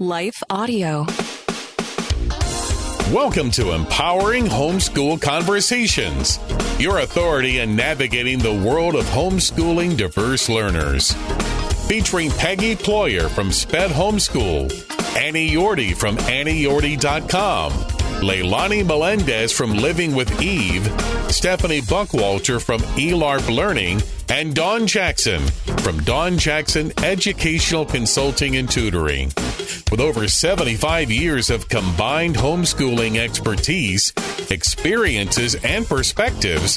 Life Audio. Welcome to Empowering Homeschool Conversations, your authority in navigating the world of homeschooling diverse learners. Featuring Peggy Ployer from SPED Homeschool, Annie Yorty from AnnieYorty.com, Leilani Melendez from Living with Eve, Stephanie Buckwalter from eLARP Learning, and Dawn Jackson from Dawn Jackson Educational Consulting and Tutoring. With over 75 years of combined homeschooling expertise, experiences, and perspectives,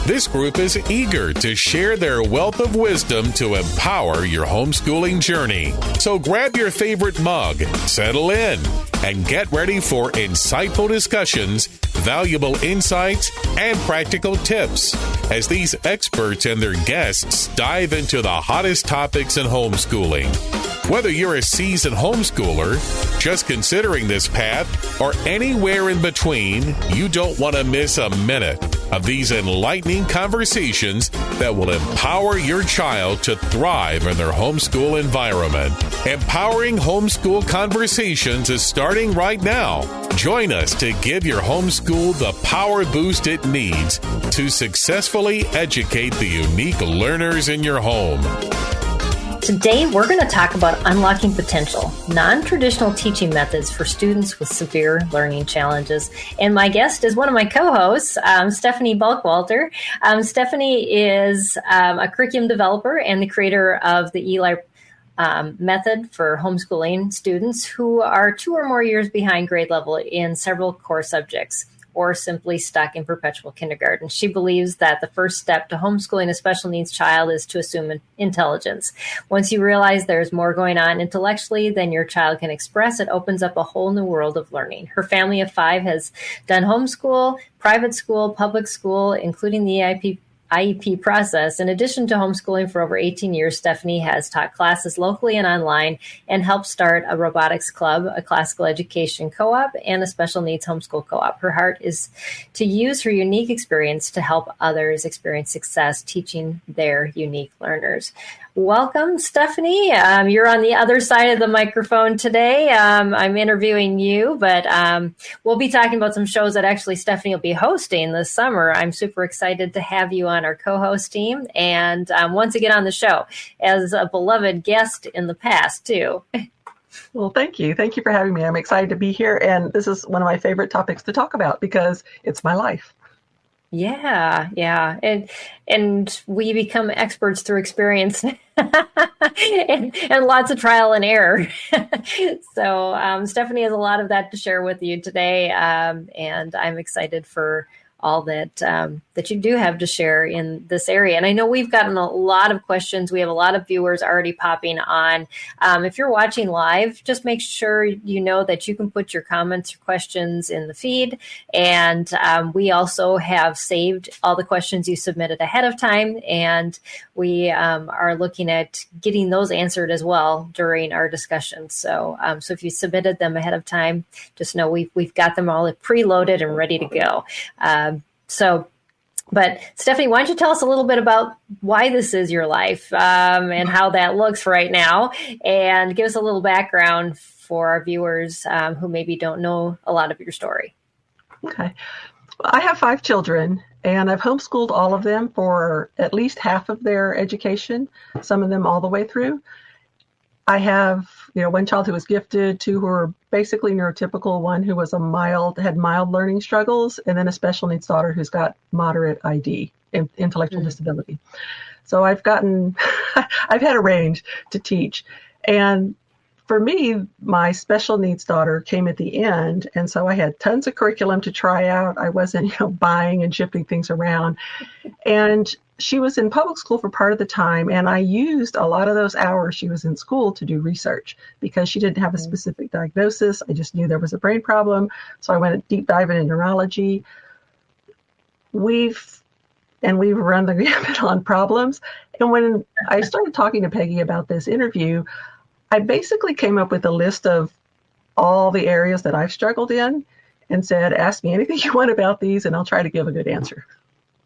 this group is eager to share their wealth of wisdom to empower your homeschooling journey. So grab your favorite mug, settle in, and get ready for insightful discussions, valuable insights, and practical tips as these experts and their guests dive into the hottest topics in homeschooling. Whether you're a seasoned homeschooler, just considering this path, or anywhere in between, you don't want to miss a minute of these enlightening conversations that will empower your child to thrive in their homeschool environment. Empowering Homeschool Conversations is starting right now. Join us to give your homeschool the power boost it needs to successfully educate the unique learners in your home. Today, we're going to talk about unlocking potential, non-traditional teaching methods for students with severe learning challenges. And my guest is one of my co-hosts, Stephanie Buckwalter. Stephanie is a curriculum developer and the creator of the eLARP method for homeschooling students who are 2 or more years behind grade level in several core subjects, or simply stuck in perpetual kindergarten. She believes that the first step to homeschooling a special needs child is to assume intelligence. Once you realize there's more going on intellectually than your child can express, it opens up a whole new world of learning. Her family of 5 has done homeschool, private school, public school, including the IEP process. In addition to homeschooling for over 18 years, Stephanie has taught classes locally and online and helped start a robotics club, a classical education co-op, and a special needs homeschool co-op. Her heart is to use her unique experience to help others experience success teaching their unique learners. Welcome, Stephanie. You're on the other side of the microphone today. I'm interviewing you, but we'll be talking about some shows that actually Stephanie will be hosting this summer. I'm super excited to have you on our co-host team and once again on the show as a beloved guest in the past, too. Well, thank you. Thank you for having me. I'm excited to be here. And this is one of my favorite topics to talk about because it's my life. Yeah. And we become experts through experience and lots of trial and error. So Stephanie has a lot of that to share with you today. And I'm excited for all that you do have to share in this area. And I know we've gotten a lot of questions. We have a lot of viewers already popping on. If you're watching live, just make sure you know that you can put your comments or questions in the feed. And we also have saved all the questions you submitted ahead of time. And we are looking at getting those answered as well during our discussion. So if you submitted them ahead of time, just know we've got them all preloaded and ready to go. But Stephanie, why don't you tell us a little bit about why this is your life and how that looks right now, and give us a little background for our viewers who maybe don't know a lot of your story. Okay. Well, I have 5 children, and I've homeschooled all of them for at least half of their education, some of them all the way through. I have, one child who was gifted, 2 who were basically neurotypical, 1 who was had mild learning struggles, and then a special needs daughter who's got moderate ID, intellectual disability. So I've had a range to teach. And for me, my special needs daughter came at the end, and so I had tons of curriculum to try out. I wasn't, buying and shifting things around. And she was in public school for part of the time, and I used a lot of those hours she was in school to do research because she didn't have a specific diagnosis. I just knew there was a brain problem, so I went deep diving in neurology. We've run the gamut on problems. And when I started talking to Peggy about this interview, I basically came up with a list of all the areas that I've struggled in and said, ask me anything you want about these, and I'll try to give a good answer.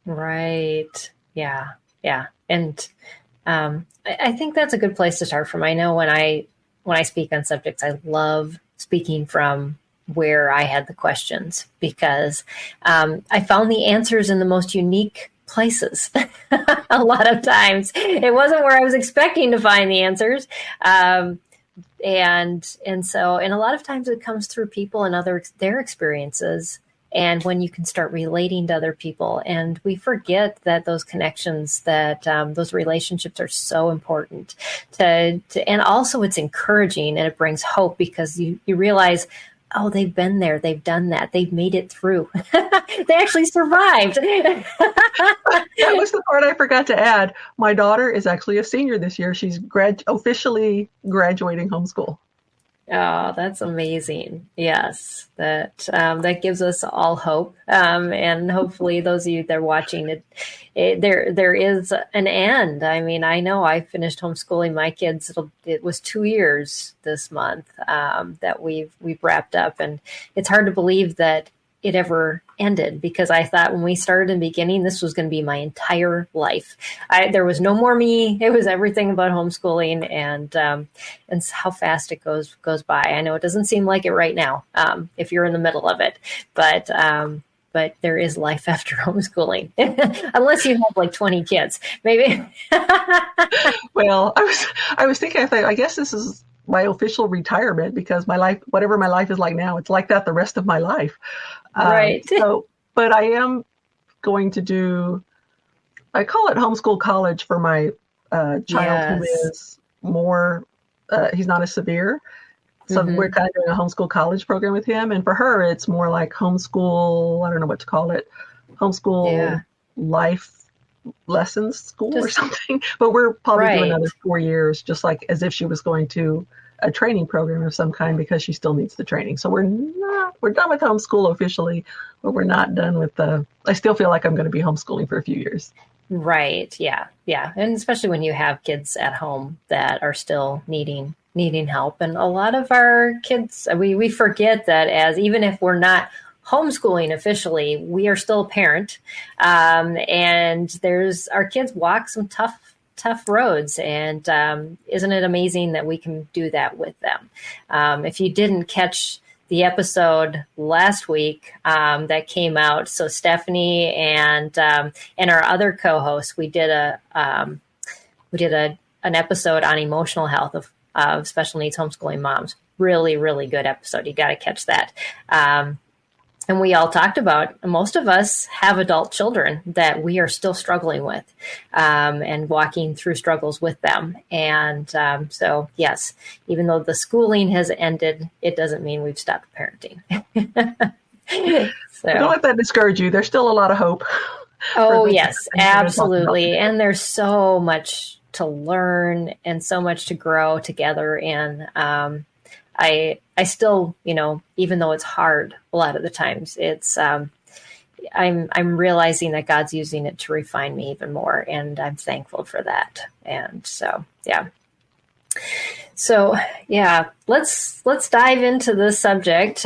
Right. Yeah. And I think that's a good place to start from. I know when I when I speak on subjects, I love speaking from where I had the questions, because I found the answers in the most unique places. A lot of times it wasn't where I was expecting to find the answers. And a lot of times it comes through people and their experiences. And when you can start relating to other people, and we forget that those connections, that those relationships are so important and also it's encouraging and it brings hope, because you realize, oh, they've been there, they've done that, they've made it through. They actually survived. That was the part I forgot to add. My daughter is actually a senior this year. She's officially graduating homeschool. Oh, that's amazing. Yes, that gives us all hope. And hopefully those of you that are watching there is an end. I mean, I know I finished homeschooling my kids. It was 2 years this month that we've wrapped up. And it's hard to believe that it ever ended, because I thought when we started in the beginning, this was going to be my entire life. There was no more me. It was everything about homeschooling, and how fast it goes by. I know it doesn't seem like it right now, if you're in the middle of it, but there is life after homeschooling, unless you have like 20 kids, maybe. Well, I was thinking, I guess this is my official retirement, because my life, whatever my life is like now, it's like that the rest of my life. Right. But I am going to do, I call it homeschool college for my child who is more, he's not as severe. So we're kind of doing a homeschool college program with him. And for her, it's more like homeschool, I don't know what to call it, homeschool life lessons school or something. But we're probably doing another 4 years, just like as if she was going to a training program of some kind, because she still needs the training. So we're done with homeschool officially, but we're not done with I still feel like I'm going to be homeschooling for a few years. Right. Yeah. Yeah. And especially when you have kids at home that are still needing help. And a lot of our kids, we forget that, as even if we're not homeschooling officially, we are still a parent. And our kids walk some tough roads. And isn't it amazing that we can do that with them? If you didn't catch the episode last week that came out, so Stephanie and our other co-hosts, we did an episode on emotional health of special needs homeschooling moms. Really, really good episode. You got to catch that. And we all talked about, most of us have adult children that we are still struggling with, and walking through struggles with them. And so, yes, even though the schooling has ended, it doesn't mean we've stopped parenting. So, don't let that discourage you. There's still a lot of hope. Oh, yes, absolutely. And there's so much to learn and so much to grow together in. I still, even though it's hard a lot of the times, it's I'm realizing that God's using it to refine me even more, and I'm thankful for that. And so, yeah. So, yeah, let's dive into this subject.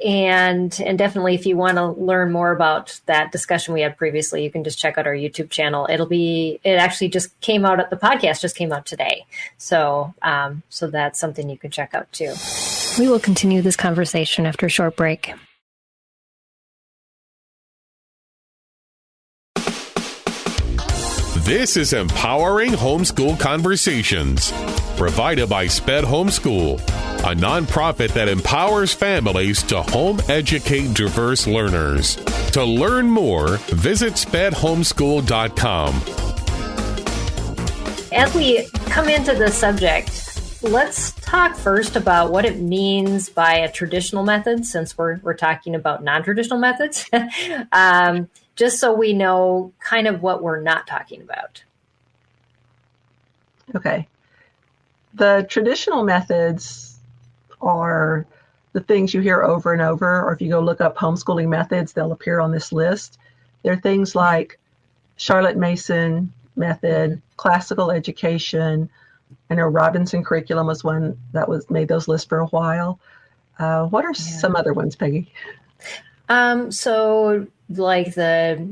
And definitely, if you want to learn more about that discussion we had previously, you can just check out our YouTube channel. It actually just came out, the podcast just came out today. So that's something you can check out too. We will continue this conversation after a short break. This is Empowering Homeschool Conversations, provided by SPED Homeschool, a nonprofit that empowers families to home educate diverse learners. To learn more, visit spedhomeschool.com. As we come into the subject, let's talk first about what it means by a traditional method, since we're talking about non-traditional methods, just so we know kind of what we're not talking about. Okay. The traditional methods are the things you hear over and over, or if you go look up homeschooling methods, they'll appear on this list. They're things like Charlotte Mason method, classical education. I know Robinson curriculum was one that made those lists for a while. What are some other ones, Peggy? So like the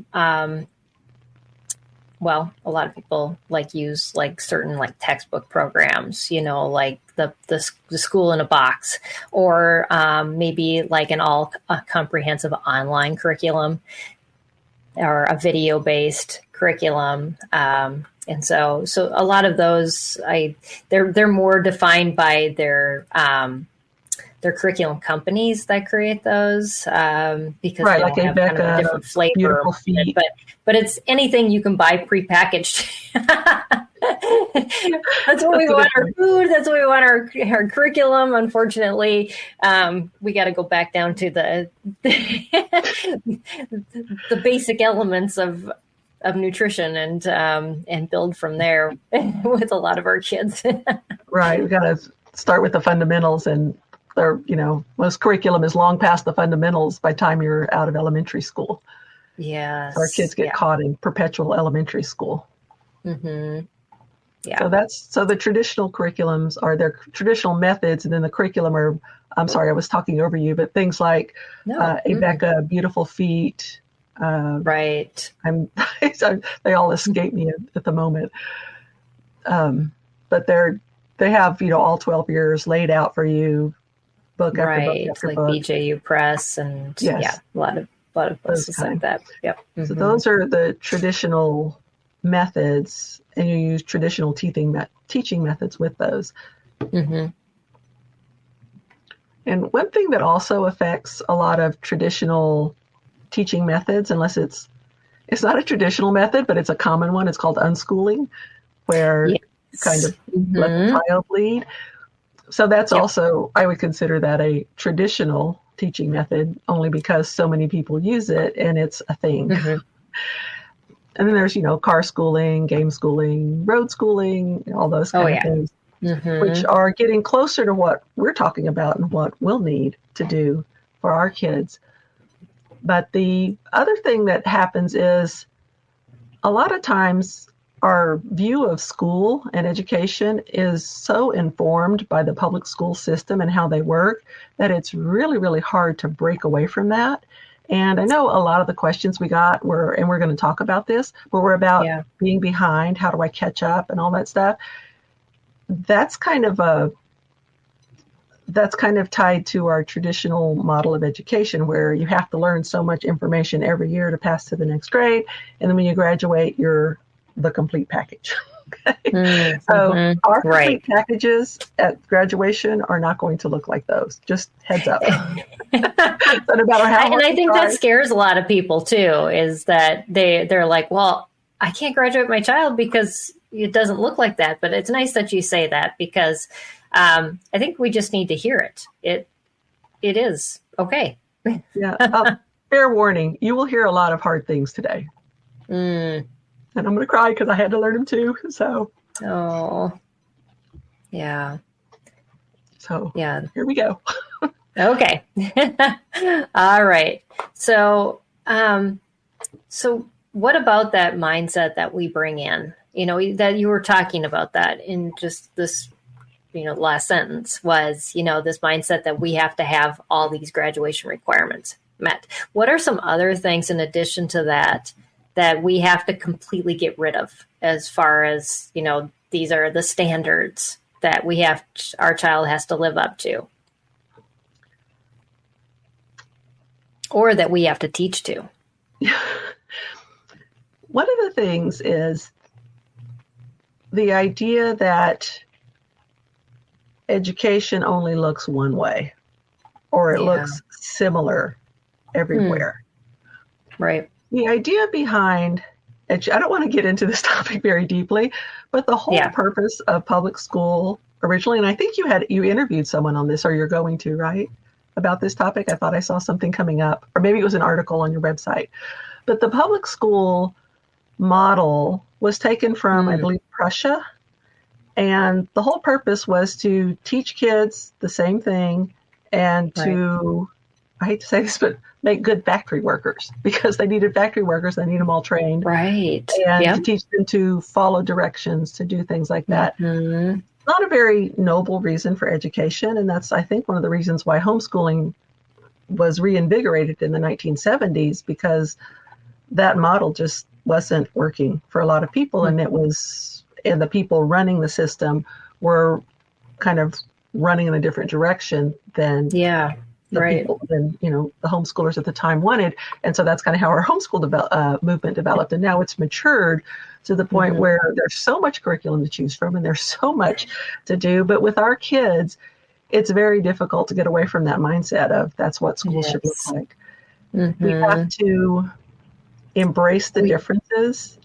well, a lot of people use certain textbook programs, like the school in a box, or maybe an all comprehensive online curriculum or a video based curriculum. And so a lot of those, they're more defined by their curriculum companies that create those, because right, they all have kind of a different flavor. But it's anything you can buy prepackaged. That's what we want our food. That's what we want our curriculum. Unfortunately, we got to go back down to the basic elements of nutrition and build from there with a lot of our kids. Right. We got to start with the fundamentals, and most curriculum is long past the fundamentals by the time you're out of elementary school. Yes. So our kids get caught in perpetual elementary school. Mm-hmm. Yeah. So the traditional curriculums are their traditional methods, and then the curriculum are, I'm sorry, I was talking over you, but things like Abeka, Beautiful Feet. Right. They all escape me at the moment. But they have, all 12 years laid out for you, book after book after book. BJU Press and a lot of places like that. Yep. Mm-hmm. So those are the traditional methods, and you use traditional teaching methods with those. Mm-hmm. And one thing that also affects a lot of traditional teaching methods, unless it's not a traditional method, but it's a common one, it's called unschooling, where you kind of let the child lead. So that's also, I would consider that a traditional teaching method, only because so many people use it and it's a thing. Mm-hmm. And then there's, car schooling, game schooling, road schooling, all those kind of things, which are getting closer to what we're talking about and what we'll need to do for our kids. But the other thing that happens is a lot of times our view of school and education is so informed by the public school system and how they work that it's really, really hard to break away from that. And I know a lot of the questions we got were, and we're going to talk about this, were about being behind, how do I catch up and all that stuff. That's kind of tied to our traditional model of education, where you have to learn so much information every year to pass to the next grade. And then when you graduate, you're the complete package. Okay? So our complete packages at graduation are not going to look like those. Just heads up. No matter how and I think that scares a lot of people too, is that they're like, well, I can't graduate my child because it doesn't look like that. But it's nice that you say that, because I think we just need to hear it. It is okay. Yeah. Fair warning. You will hear a lot of hard things today. And I'm going to cry because I had to learn them too. So. Oh. Yeah. So. Yeah. Here we go. Okay. All right. So, what about that mindset that we bring in? That you were talking about that in just this, last sentence was, this mindset that we have to have all these graduation requirements met. What are some other things in addition to that we have to completely get rid of, as far as, these are the standards that our child has to live up to, or that we have to teach to? One of the things is the idea that education only looks one way, or it looks similar everywhere. Right. The idea behind, I don't want to get into this topic very deeply, but the whole purpose of public school originally, and I think you interviewed someone on this, or you're going to, right, about this topic. I thought I saw something coming up, or maybe it was an article on your website. But the public school model was taken from, I believe, Prussia. And the whole purpose was to teach kids the same thing and to, I hate to say this, but make good factory workers, because they needed factory workers. They need them all trained. Right. And to teach them to follow directions, to do things like that. Mm-hmm. Not a very noble reason for education. And that's, I think, one of the reasons why homeschooling was reinvigorated in the 1970s, because that model just wasn't working for a lot of people, and the people running the system were kind of running in a different direction than people than the homeschoolers at the time wanted. And so that's kind of how our homeschool movement developed. And now it's matured to the point where there's so much curriculum to choose from and there's so much to do. But with our kids, it's very difficult to get away from that mindset of that's what school should look like. We have to embrace the differences,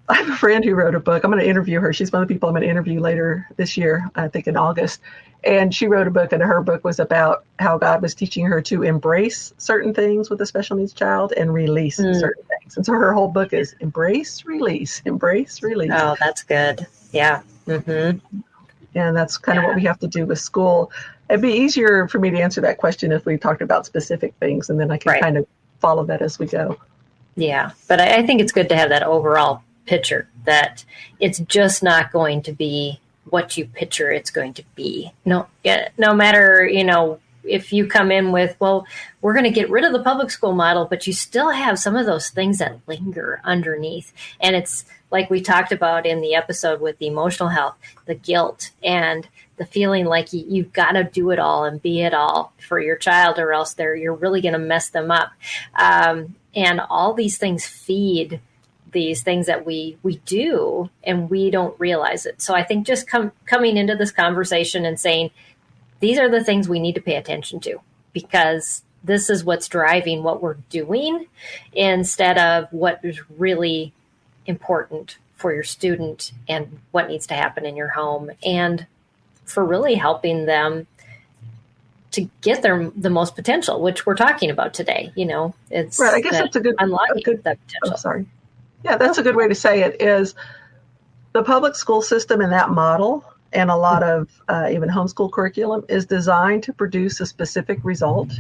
I have a friend who wrote a book. I'm going to interview her. She's one of the people I'm going to interview later this year, I think in August. And she wrote a book, and her book was about how God was teaching her to embrace certain things with a special needs child and release certain things. And so her whole book is embrace, release, embrace, release. Oh, that's good. Yeah. And that's kind of what we have to do with school. It'd be easier for me to answer that question if we talked about specific things, and then I can kind of follow that as we go. Yeah. But I think it's good to have that overall picture that it's just not going to be what you picture it's going to be. No matter, if you come in with, well, we're going to get rid of the public school model, but you still have some of those things that linger underneath. And it's like we talked about in the episode with the emotional health, the guilt and the feeling like you've got to do it all and be it all for your child, or else you're really going to mess them up. And all these things feed these things that we do, and we don't realize it. So I think just coming into this conversation and saying, these are the things we need to pay attention to, because this is what's driving what we're doing instead of what is really important for your student and what needs to happen in your home, and for really helping them to get the most potential, which we're talking about today. It's right. I guess that's a good unlocking that potential. Oh, sorry. Yeah, that's a good way to say it, is the public school system in that model, and a lot of even homeschool curriculum, is designed to produce a specific result.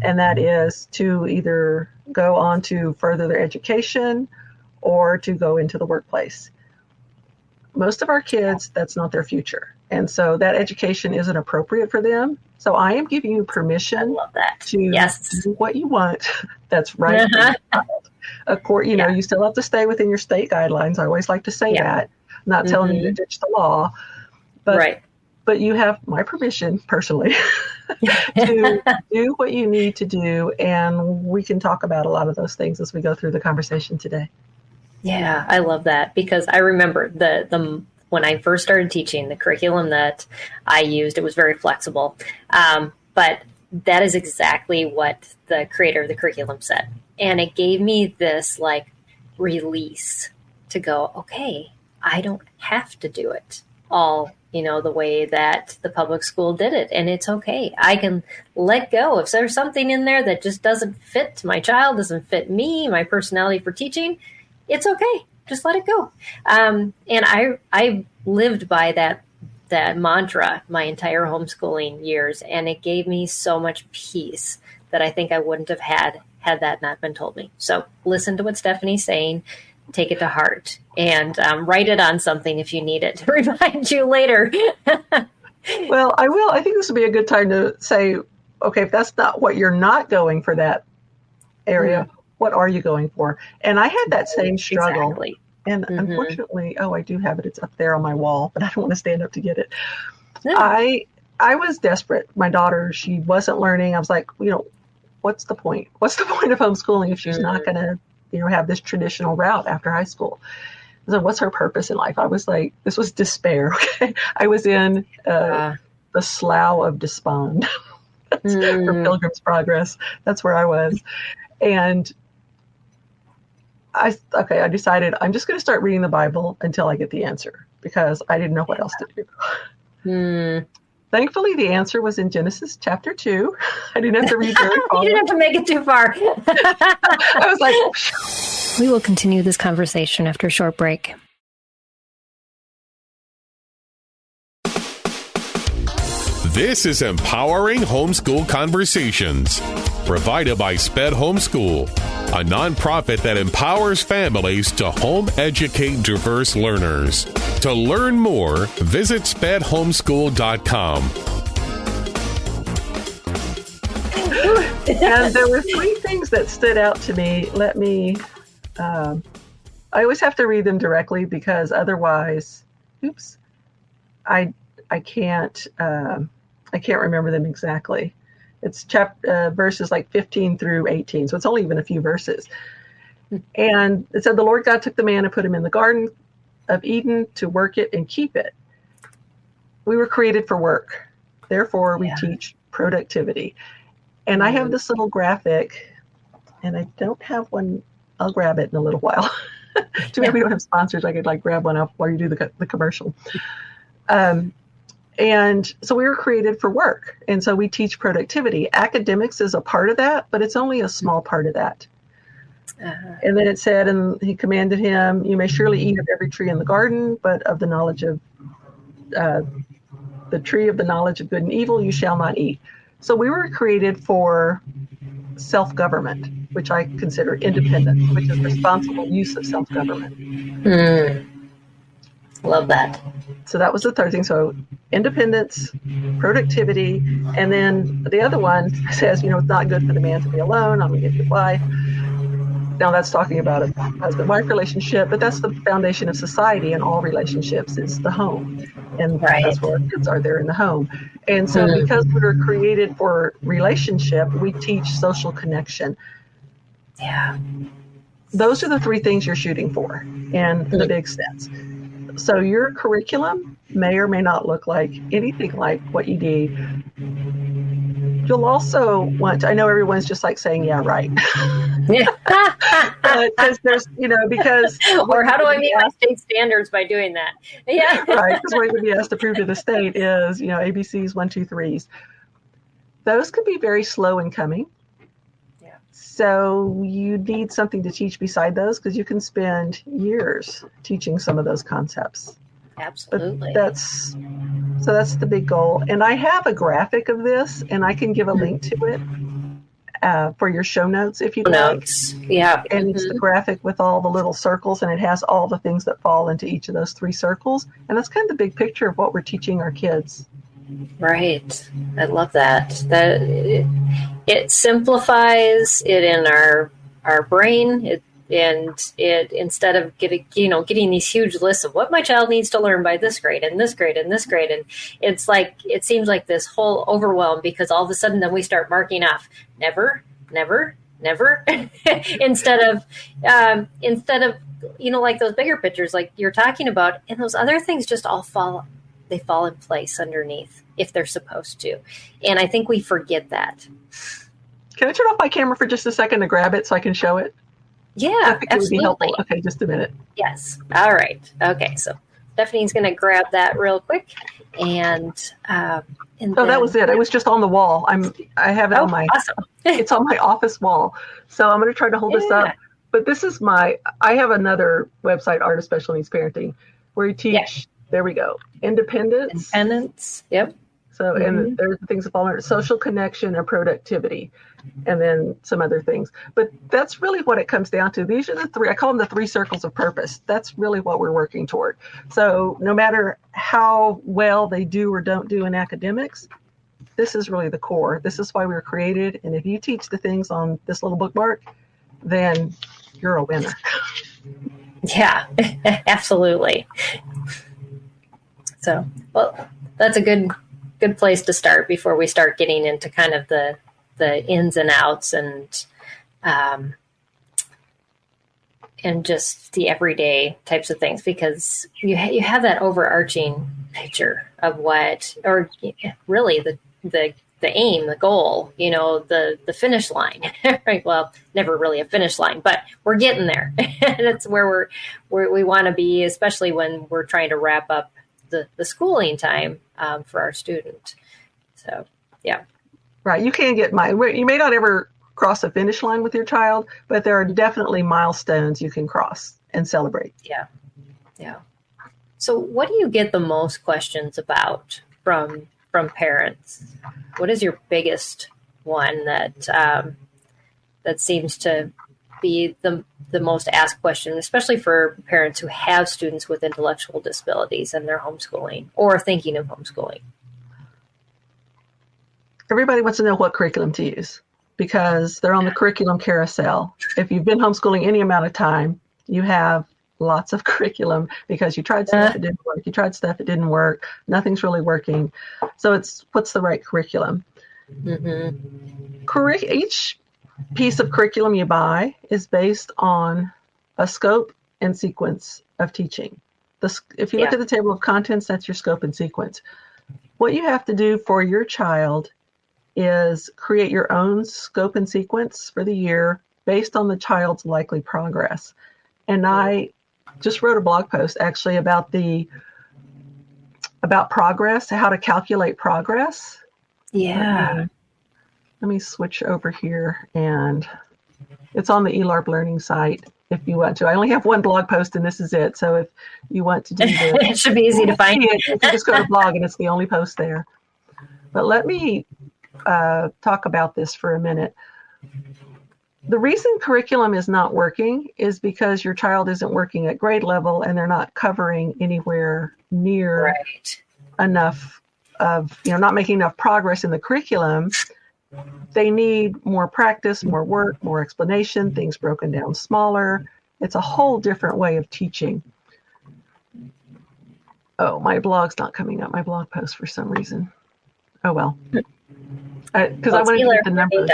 And that is to either go on to further their education or to go into the workplace. Most of our kids, that's not their future. And so that education isn't appropriate for them. So I am giving you permission to do what you want. That's right. Of course, you still have to stay within your state guidelines. I always like to say that. I'm not telling you to ditch the law, but you have my permission personally to do what you need to do. And we can talk about a lot of those things as we go through the conversation today. Yeah, I love that, because I remember the when I first started teaching, the curriculum that I used, it was very flexible. But that is exactly what the creator of the curriculum said. And it gave me this release to go, okay, I don't have to do it all, the way that the public school did it. And it's okay. I can let go. If there's something in there that just doesn't fit my child, doesn't fit me, my personality for teaching, it's okay. Just let it go. And I lived by that mantra my entire homeschooling years, and it gave me so much peace that I think I wouldn't have had that not been told me. So listen to what Stephanie's saying, take it to heart, and write it on something if you need it to remind you later. Well, I will. I think this would be a good time to say, okay, if that's not what you're not going for that area, what are you going for? And I had that same struggle. Exactly. And unfortunately, I do have it. It's up there on my wall, but I don't want to stand up to get it. No. I was desperate. My daughter, she wasn't learning. I was like, what's the point? What's the point of homeschooling if she's not going to, have this traditional route after high school? So what's her purpose in life? I was like, this was despair. Okay. I was in the slough of despond for Pilgrim's Progress. That's where I was. And I decided I'm just going to start reading the Bible until I get the answer, because I didn't know what else to do. Thankfully, the answer was in Genesis chapter 2. I didn't have to read very far. You didn't have to make it too far. I was like, we will continue this conversation after a short break. This is Empowering Homeschool Conversations, provided by SPED Homeschool, a nonprofit that empowers families to home educate diverse learners. To learn more, visit spedhomeschool.com. And there were three things that stood out to me. I always have to read them directly because otherwise, I can't remember them exactly. It's verses like 15 through 18, so it's only even a few verses. And it said, the Lord God took the man and put him in the Garden of Eden to work it and keep it. We were created for work. Therefore, we teach productivity. And I have this little graphic, and I don't have one. I'll grab it in a little while. Too bad we don't have sponsors. I could grab one up while you do the commercial. And so we were created for work. And so we teach productivity. Academics is a part of that, but it's only a small part of that. And then it said, and he commanded him, you may surely eat of every tree in the garden, but of the knowledge of the tree of the knowledge of good and evil you shall not eat. So we were created for self-government, which I consider independence, which is responsible use of self-government. Love that. So that was the third thing. So independence, productivity, and then the other one says, it's not good for the man to be alone. I'm going to give you a wife. Now that's talking about a husband-wife relationship, but that's the foundation of society, and all relationships is the home. And that's where our kids are, there in the home. And so because we were created for relationship, we teach social connection. Yeah. Those are the three things you're shooting for in the big sense. So your curriculum may or may not look like anything like what you need. You'll also want to, I know everyone's just saying, yeah, right. Because there's, because. Or how do I meet my state standards by doing that? Yeah. Right. Because what you would be asked to prove to the state is, ABCs, 1, 2, 3s. Those could be very slow in coming. Yeah. So you need something to teach beside those, because you can spend years teaching some of those concepts. Absolutely. But that's the big goal. And I have a graphic of this, and I can give a link to it for your show notes if you'd like. Yeah. And it's the graphic with all the little circles, and it has all the things that fall into each of those three circles. And that's kind of the big picture of what we're teaching our kids. Right. I love that. That it simplifies it in our brain. And instead of getting these huge lists of what my child needs to learn by this grade and this grade and this grade, and it seems like this whole overwhelm, because all of a sudden then we start marking off never, instead of like those bigger pictures like you're talking about, and those other things just all fall in place underneath if they're supposed to. And I think we forget that. Can I turn off my camera for just a second to grab it so I can show it? Yeah, I think it would be absolutely. helpful. Okay, just a minute. Yes. All right. Okay, so Stephanie's going to grab that real quick, and that was it. It was just on the wall. I have it on my. Awesome. It's on my office wall. So I'm going to try to hold this up. But this is I have another website, Art of Special Needs Parenting, where you teach. Yeah. There we go. Independence. Yep. So, and there's the things that fall under social connection and productivity, and then some other things. But that's really what it comes down to. These are the three, I call them the three circles of purpose. That's really what we're working toward. So no matter how well they do or don't do in academics, this is really the core. This is why we were created. And if you teach the things on this little bookmark, then you're a winner. Yeah, absolutely. So, well, that's a good place to start before we start getting into kind of the ins and outs and just the everyday types of things, because you have that overarching picture of what, or really the aim, the goal, the finish line, right? Well, never really a finish line, but we're getting there. That's where we want to be, especially when we're trying to wrap up the schooling time for our student. So, yeah. Right. You can get you may not ever cross a finish line with your child, but there are definitely milestones you can cross and celebrate. Yeah. Yeah. So what do you get the most questions about from parents? What is your biggest one that seems to be the most asked question, especially for parents who have students with intellectual disabilities and they're homeschooling or thinking of homeschooling? Everybody wants to know what curriculum to use. because they're on the curriculum carousel. If you've been homeschooling any amount of time, you have lots of curriculum because you tried stuff, it didn't work. You tried stuff, it didn't work. Nothing's really working. So it's what's the right curriculum? Mm-hmm. Each piece of curriculum you buy is based on a scope and sequence of teaching. If you look at the table of contents, that's your scope and sequence. What you have to do for your child is create your own scope and sequence for the year based on the child's likely progress. And I just wrote a blog post actually about progress, how to calculate progress. Yeah. Let me switch over here, and it's on the eLARP learning site if you want to. I only have one blog post and this is it. So if you want to do this, it should be easy to find. You can just go to blog and it's the only post there. But let me talk about this for a minute. The reason curriculum is not working is because your child isn't working at grade level and they're not covering anywhere near enough of, not making enough progress in the curriculum. They need more practice, more work, more explanation, things broken down smaller. It's a whole different way of teaching. Oh, my blog's not coming up, my blog post for some reason. Oh, well. Because I want to get the numbers.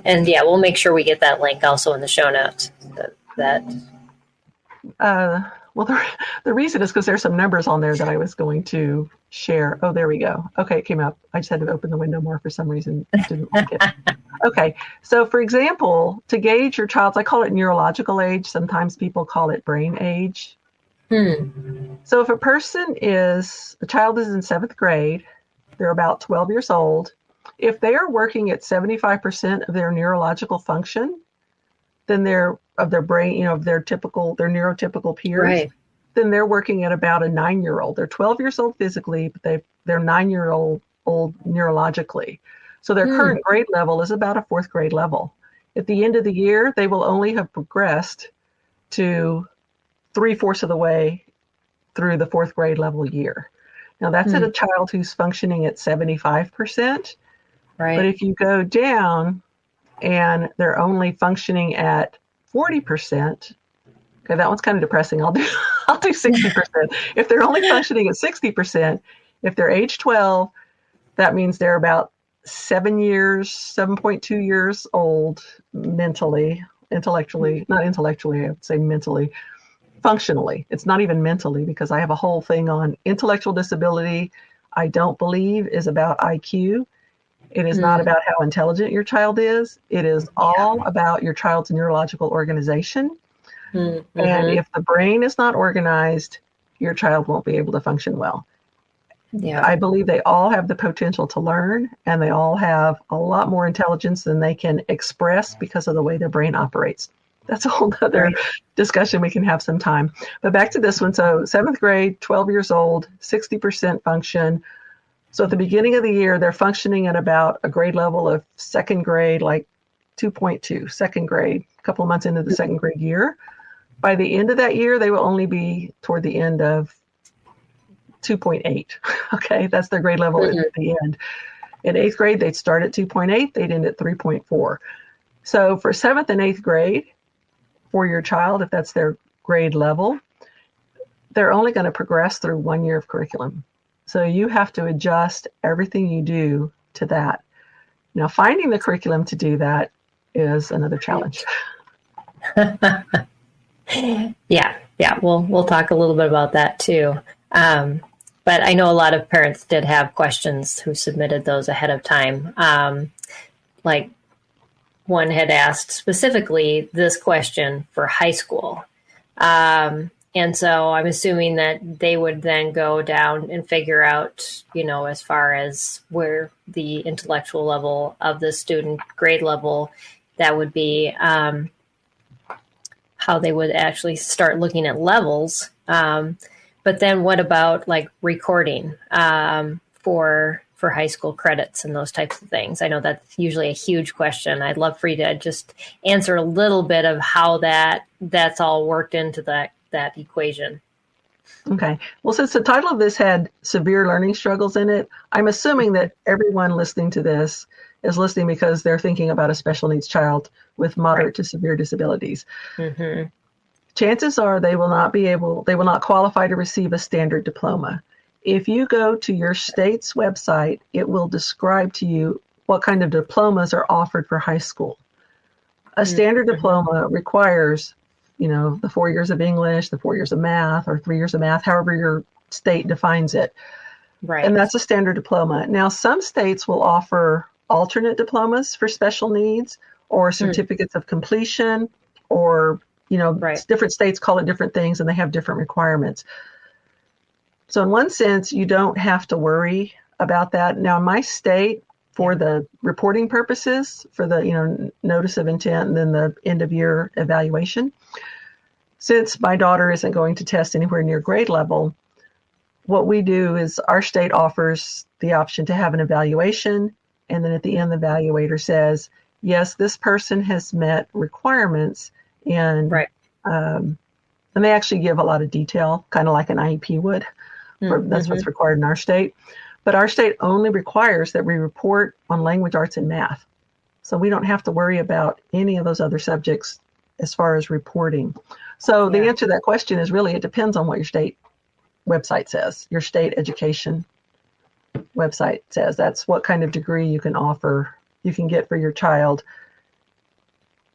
And we'll make sure we get that link also in the show notes. Well, the reason is because there's some numbers on there that I was going to share. Oh, there we go. Okay, it came up. I just had to open the window more for some reason. Didn't like it. Okay, so for example, to gauge your child's, I call it neurological age. Sometimes people call it brain age. So if a child is in 7th grade, they're about 12 years old. If they are working at 75% of their neurological function, then they're of their brain, of their neurotypical peers, then they're working at about a 9-year-old. They're 12 years old physically, but they're 9-year-old neurologically. So their current grade level is about a 4th grade level. At the end of the year, they will only have progressed to 3/4 of the way through the 4th grade level year. Now that's at a child who's functioning at 75%. Right. But if you go down and they're only functioning at 40%, okay, that one's kind of depressing. I'll do 60%. If they're only functioning at 60%, if they're age 12, that means they're about 7.2 years old mentally, not intellectually, I would say mentally, functionally. It's not even mentally, because I have a whole thing on intellectual disability. I don't believe is about IQ. It is not about how intelligent your child is. It is all about your child's neurological organization. And if the brain is not organized, your child won't be able to function well. I believe they all have the potential to learn, and they all have a lot more intelligence than they can express because of the way their brain operates. That's a whole other discussion we can have sometime. But back to this one. So 7th grade, 12 years old, 60% function. So at the beginning of the year, they're functioning at about a grade level of 2nd grade, like 2.2, 2nd grade, a couple of months into the 2nd grade year. By the end of that year, they will only be toward the end of 2.8. Okay, that's their grade level at the end. In 8th grade, they'd start at 2.8, they'd end at 3.4. So for 7th and 8th grade, for your child, if that's their grade level, they're only going to progress through 1 year of curriculum. So you have to adjust everything you do to that. Now, finding the curriculum to do that is another challenge. We'll talk a little bit about that too. But I know a lot of parents did have questions who submitted those ahead of time. Like one had asked specifically this question for high school. And so I'm assuming that they would then go down and figure out, as far as where the intellectual level of the student grade level, that would be how they would actually start looking at levels. But then what about like recording for high school credits and those types of things? I know that's usually a huge question. I'd love for you to just answer a little bit of how that's all worked into that equation. Okay. Well, since the title of this had severe learning struggles in it, I'm assuming that everyone listening to this is listening because they're thinking about a special needs child with moderate to severe disabilities. Mm-hmm. Chances are they will not qualify to receive a standard diploma. If you go to your state's website, it will describe to you what kind of diplomas are offered for high school. A standard diploma requires, the 4 years of English, the 4 years of math, or 3 years of math, however your state defines it. Right. And that's a standard diploma. Now, some states will offer alternate diplomas for special needs or certificates of completion, or, different states call it different things and they have different requirements. So in one sense, you don't have to worry about that. Now, in my state, for the reporting purposes, for the, notice of intent and then the end of year evaluation, since my daughter isn't going to test anywhere near grade level, what we do is our state offers the option to have an evaluation. And then at the end, the evaluator says, yes, this person has met requirements. And, and they actually give a lot of detail, kind of like an IEP would. That's what's required in our state. But our state only requires that we report on language arts and math. So we don't have to worry about any of those other subjects as far as reporting. So the answer to that question is really, it depends on what your state website says. Your state education website says that's what kind of degree you can get for your child.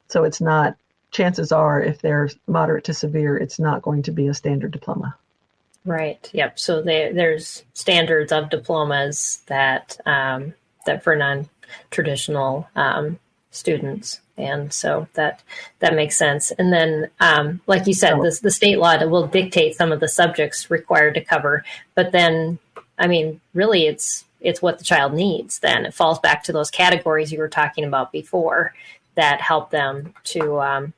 So it's not, chances are, if they're moderate to severe, it's not going to be a standard diploma. Right. Yep. So there's standards of diplomas that for non-traditional students, and so that makes sense. And then, like you said, the state law will dictate some of the subjects required to cover. But then, I mean, really, it's what the child needs. Then it falls back to those categories you were talking about before that help them to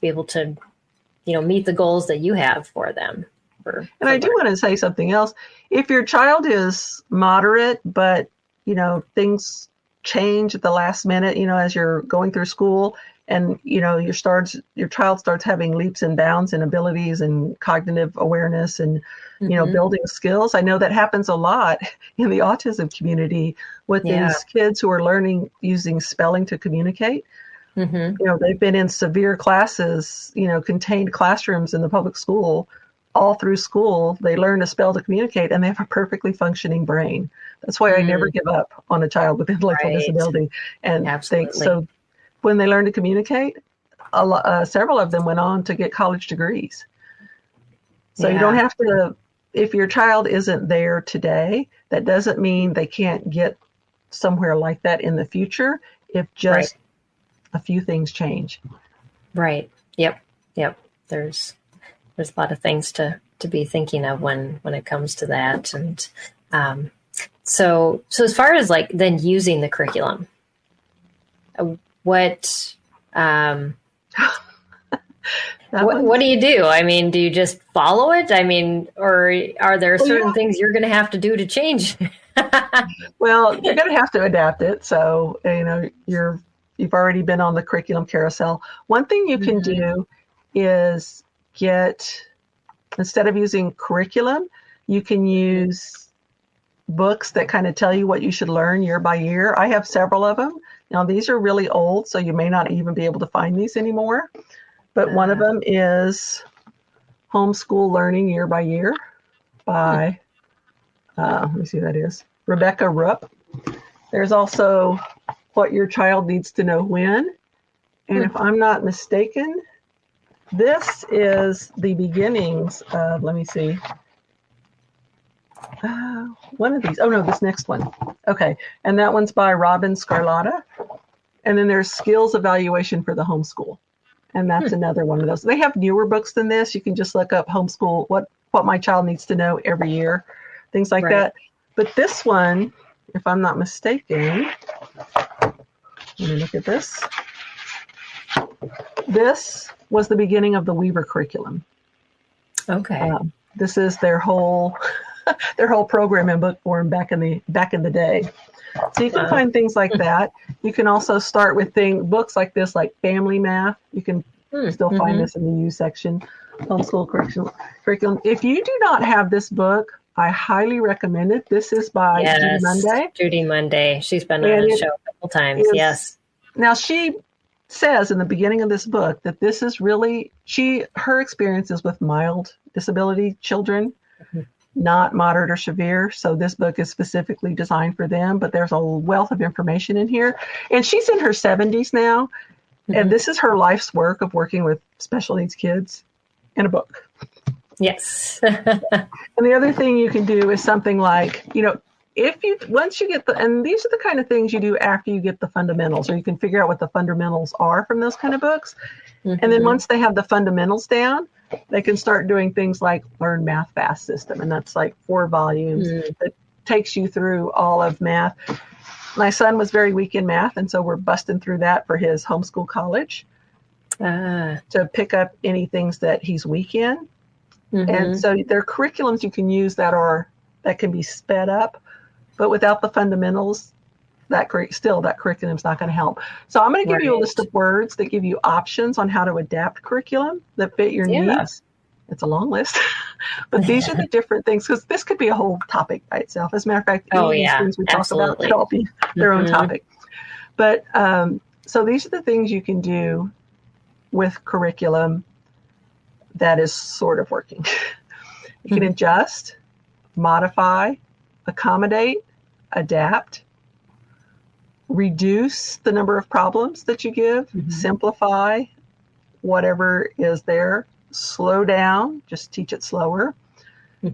be able to, meet the goals that you have for them. And I do want to say something else. If your child is moderate, but, things change at the last minute, as you're going through school and, your child starts having leaps and bounds in abilities and cognitive awareness and, building skills. I know that happens a lot in the autism community with these kids who are learning using spelling to communicate. They've been in severe classes, contained classrooms in the public school. All through school, they learn to spell to communicate, and they have a perfectly functioning brain. That's why I never give up on a child with intellectual disability. And so when they learn to communicate, several of them went on to get college degrees. So you don't have to, if your child isn't there today, that doesn't mean they can't get somewhere like that in the future if just a few things change. Right. Yep. There's a lot of things to be thinking of when it comes to that. And so as far as like then using the curriculum, what do you do? I mean, do you just follow it? I mean, or are there certain things you're going to have to do to change? Well, you're going to have to adapt it. So, you've already been on the curriculum carousel. One thing you can do is instead of using curriculum, you can use books that kind of tell you what you should learn year by year. I have several of them. Now, these are really old, so you may not even be able to find these anymore. But one of them is Homeschool Learning Year by Year by, let me see who that is, Rebecca Rupp. There's also What Your Child Needs to Know When. And if I'm not mistaken, this is the beginnings of, let me see, one of these. Oh, no, this next one. Okay. And that one's by Robin Scarlatta. And then there's Skills Evaluation for the Homeschool. And that's another one of those. They have newer books than this. You can just look up homeschool, what my child needs to know every year, things like that. But this one, if I'm not mistaken, let me look at this. This was the beginning of the Weaver curriculum. Okay. This is their whole program in book form back in the day. So you can find things like that. You can also start with books like this, like Family Math. You can still find this in the U section, homeschool curriculum. If you do not have this book, I highly recommend it. This is by Judy Monday. Judy Monday. She's been on the show a couple times. Yes. Now, she says in the beginning of this book that this is really her experiences with mild disability children, not moderate or severe. So this book is specifically designed for them, but there's a wealth of information in here. And she's in her 70s now. And this is her life's work of working with special needs kids in a book. Yes. And the other thing you can do is something like, once you get and these are the kind of things you do after you get the fundamentals, or you can figure out what the fundamentals are from those kind of books. And then once they have the fundamentals down, they can start doing things like Learn Math Fast System. And that's like 4 volumes that takes you through all of math. My son was very weak in math, and so we're busting through that for his homeschool college to pick up any things that he's weak in. And so there are curriculums you can use that can be sped up, but without the fundamentals, that curriculum's not going to help. So I'm going to give you a list of words that give you options on how to adapt curriculum that fit your needs. It's a long list, but these are the different things, because this could be a whole topic by itself. As a matter of fact, these things we talk about could all be their own topic. But so these are the things you can do with curriculum that is sort of working. You can adjust, modify, accommodate, adapt, reduce the number of problems that you give, simplify whatever is there, slow down, just teach it slower,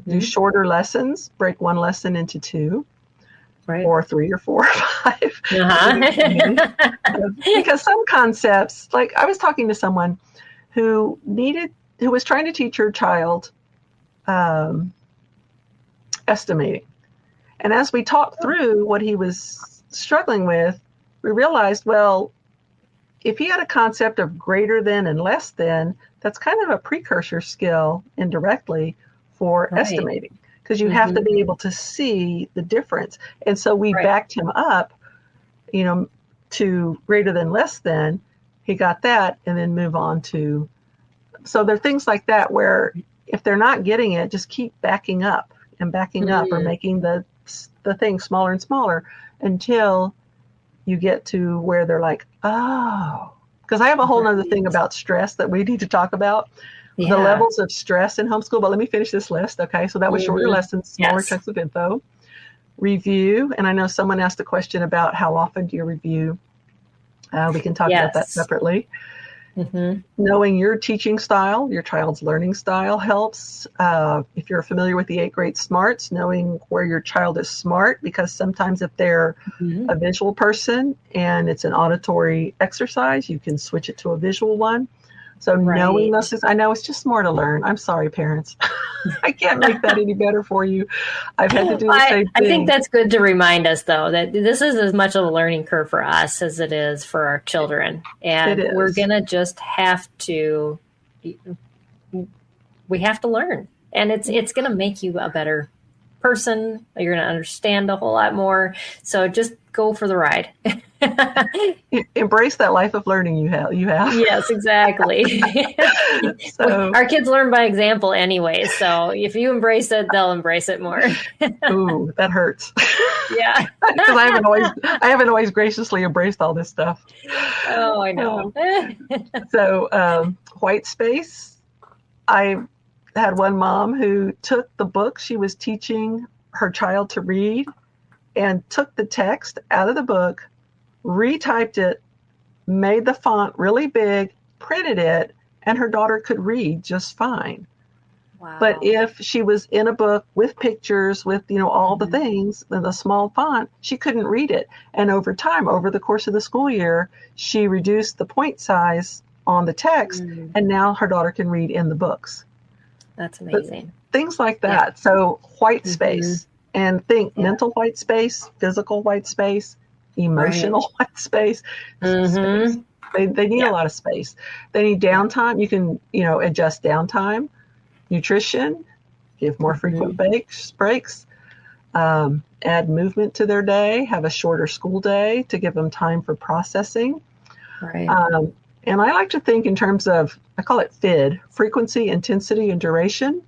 do shorter lessons, break one lesson into 2, or 3 or 4 or 5. Because some concepts, like I was talking to someone who was trying to teach her child estimating. And as we talked through what he was struggling with, we realized, well, if he had a concept of greater than and less than, that's kind of a precursor skill indirectly for estimating, because you have to be able to see the difference. And so we backed him up, to greater than less than. He got that, and then move on to. So there are things like that where if they're not getting it, just keep backing up and backing up, or making the thing smaller and smaller until you get to where they're like, oh, because I have a whole other thing about stress that we need to talk about, the levels of stress in homeschool. But let me finish this list. Okay. So that was shorter lessons, smaller chunks of info, review. And I know someone asked a question about how often do you review? We can talk about that separately. Knowing your teaching style, your child's learning style helps. If you're familiar with the 8 Great Smarts, knowing where your child is smart, because sometimes if they're a visual person and it's an auditory exercise, you can switch it to a visual one. So knowing those things, I know it's just more to learn. I'm sorry, parents. I can't make that any better for you. I've had to do the same thing. I think that's good to remind us, though, that this is as much of a learning curve for us as it is for our children. And we're going to just have to, we have to learn. And it's going to make you a better person. You're going to understand a whole lot more. So just go for the ride. Embrace that life of learning you have. Yes, exactly. So, our kids learn by example anyway. So if you embrace it, they'll embrace it more. Ooh, that hurts. Yeah. Because I haven't always graciously embraced all this stuff. Oh, I know. So white space. I had one mom who took the book she was teaching her child to read and took the text out of the book, retyped it, made the font really big, printed it, and her daughter could read just fine. Wow. But if she was in a book with pictures, with all the things, in the small font, she couldn't read it. And over time, over the course of the school year, she reduced the point size on the text, and now her daughter can read in the books. That's amazing. But things like that. Yeah. So white space, and think mental white space, physical white space, emotional white space. Space. They need a lot of space. They need downtime. You can, adjust downtime, nutrition, give more frequent breaks, add movement to their day, have a shorter school day to give them time for processing. Right. And I like to think in terms of, I call it FID, frequency, intensity, and duration.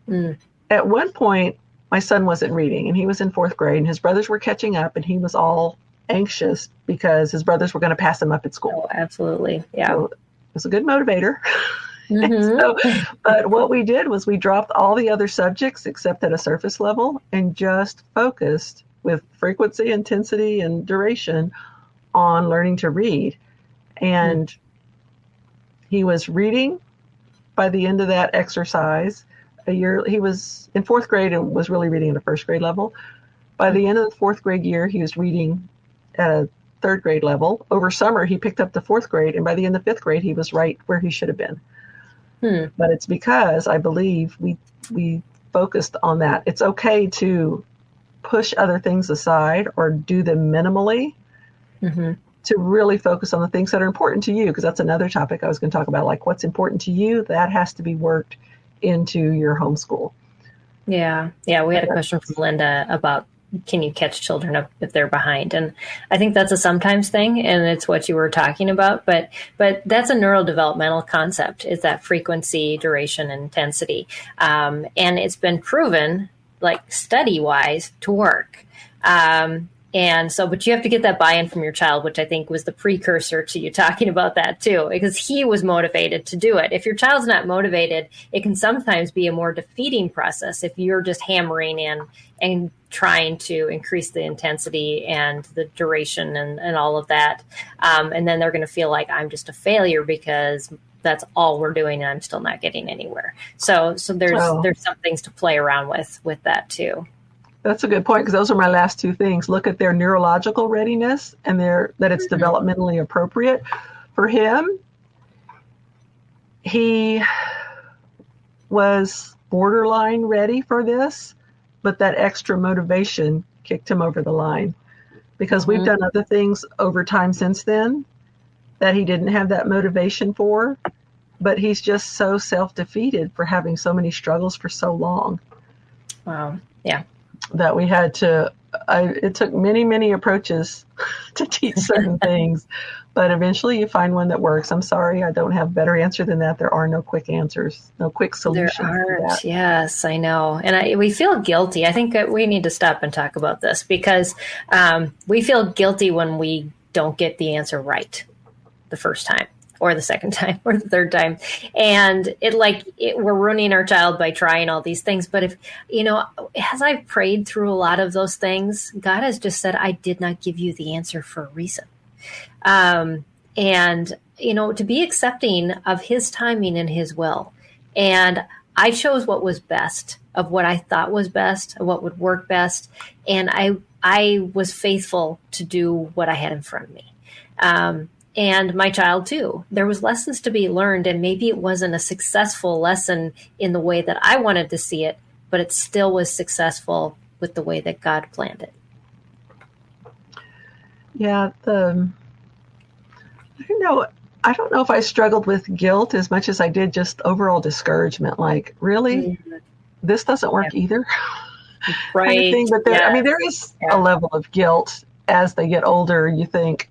And at one point, my son wasn't reading, and he was in fourth grade, and his brothers were catching up, and he was all anxious because his brothers were going to pass him up at school. Oh, absolutely. Yeah. So it was a good motivator. Mm-hmm. But what we did was we dropped all the other subjects except at a surface level and just focused with frequency, intensity, and duration on learning to read. And he was reading by the end of that exercise. He was in fourth grade and was really reading at a first grade level. By the end of the fourth grade year, he was reading at a third grade level. Over summer, he picked up the fourth grade, and by the end of fifth grade, he was right where he should have been. But it's because I believe we focused on that. It's okay to push other things aside or do them minimally to really focus on the things that are important to you, because that's another topic I was going to talk about, like what's important to you, that has to be worked into your homeschool. Yeah. Yeah. We had a question from Linda about, can you catch children up if they're behind? And I think that's a sometimes thing, and it's what you were talking about. But that's a neurodevelopmental concept, is that frequency, duration, and intensity. And it's been proven, like study-wise, to work. And so, but you have to get that buy-in from your child, which I think was the precursor to you talking about that too, because he was motivated to do it. If your child's not motivated, it can sometimes be a more defeating process if you're just hammering in and trying to increase the intensity and the duration and all of that. And then they're going to feel like, I'm just a failure because that's all we're doing and I'm still not getting anywhere. So there's some things to play around with that too. That's a good point, because those are my last two things. Look at their neurological readiness and that it's developmentally appropriate. For him, he was borderline ready for this, but that extra motivation kicked him over the line, because we've done other things over time since then that he didn't have that motivation for, but he's just so self-defeated for having so many struggles for so long. Wow. Yeah. That we had to, it took many, many approaches to teach certain things, but eventually you find one that works. I'm sorry, I don't have a better answer than that. There are no quick answers, no quick solutions. There aren't. Yes, I know. And we feel guilty. I think that we need to stop and talk about this, because we feel guilty when we don't get the answer right the first time, or the second time, or the third time. And we're ruining our child by trying all these things. But if, as I've prayed through a lot of those things, God has just said, I did not give you the answer for a reason. And, to be accepting of his timing and his will. And I chose what was best, of what I thought was best, of what would work best. And I was faithful to do what I had in front of me. And my child too. There was lessons to be learned, and maybe it wasn't a successful lesson in the way that I wanted to see it, but it still was successful with the way that God planned it. Yeah, I don't know if I struggled with guilt as much as I did just overall discouragement. Like, really, this doesn't work either. Right. Kind of thing. But there is a level of guilt as they get older. You think,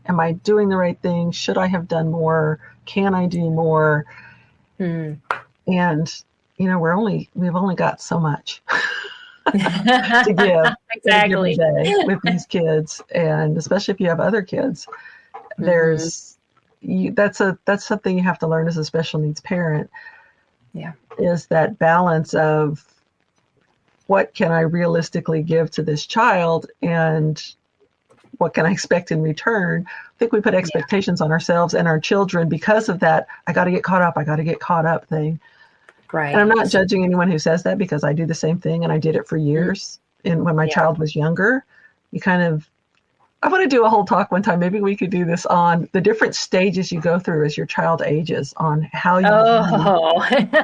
am I doing the right thing? Should I have done more? Can I do more? And, we've only got so much to give exactly every day with these kids. And especially if you have other kids, that's something you have to learn as a special needs parent. Yeah. Is that balance of what can I realistically give to this child and what can I expect in return? I think we put expectations on ourselves and our children because of that. I got to get caught up thing. Right. And I'm not judging anyone who says that, because I do the same thing and I did it for years. And when my child was younger, I want to do a whole talk one time. Maybe we could do this on the different stages you go through as your child ages, on how you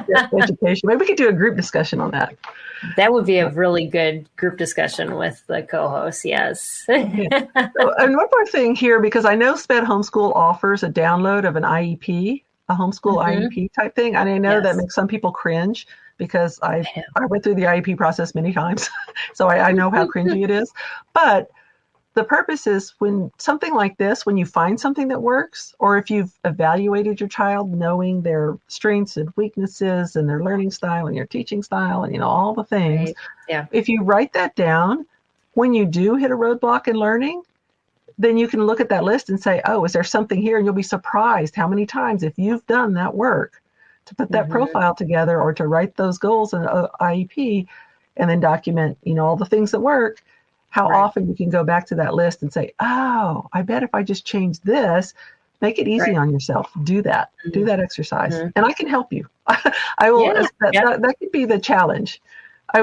get education. Maybe we could do a group discussion on that. That would be a really good group discussion with the co-host. Yes. And one more thing here, because I know SPED Homeschool offers a download of an IEP, a homeschool IEP type thing. And I know that makes some people cringe, because I went through the IEP process many times. So I know how cringy it is. But the purpose is when something like this, when you find something that works, or if you've evaluated your child, knowing their strengths and weaknesses and their learning style and your teaching style and, all the things. Right. Yeah. If you write that down, when you do hit a roadblock in learning, then you can look at that list and say, oh, is there something here? And you'll be surprised how many times, if you've done that work to put that profile together or to write those goals in IEP and then document, all the things that work, how often you can go back to that list and say, oh, I bet if I just change this, make it easy on yourself. Do that. Do that exercise. And I can help you. I will. That could be the challenge. I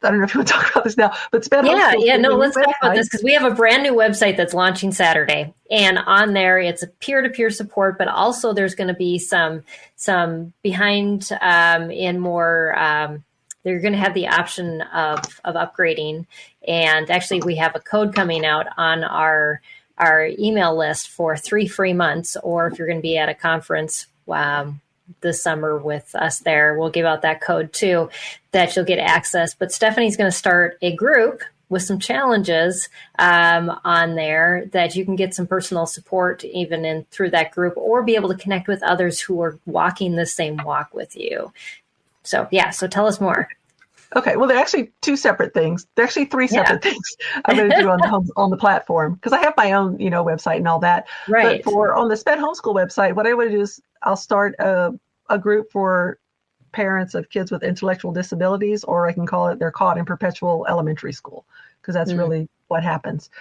don't know if you want to talk about this now, but Sped Homeschool. No, let's talk about this because we have a brand new website that's launching Saturday. And on there, it's a peer-to-peer support, but also there's going to be some behind in more, they're going to have the option of upgrading. And actually, we have a code coming out on our email list for 3 free months, or if you're going to be at a conference this summer with us there, we'll give out that code too, that you'll get access. But Stephanie's going to start a group with some challenges on there that you can get some personal support even through that group, or be able to connect with others who are walking the same walk with you. So tell us more. Okay, well, they're actually 2 separate things. They're actually 3 separate things I'm going to do on the platform, because I have my own, website and all that. Right. But on the Sped Homeschool website, what I want to do is I'll start a group for parents of kids with intellectual disabilities, or I can call it, they're caught in perpetual elementary school, because that's really what happens,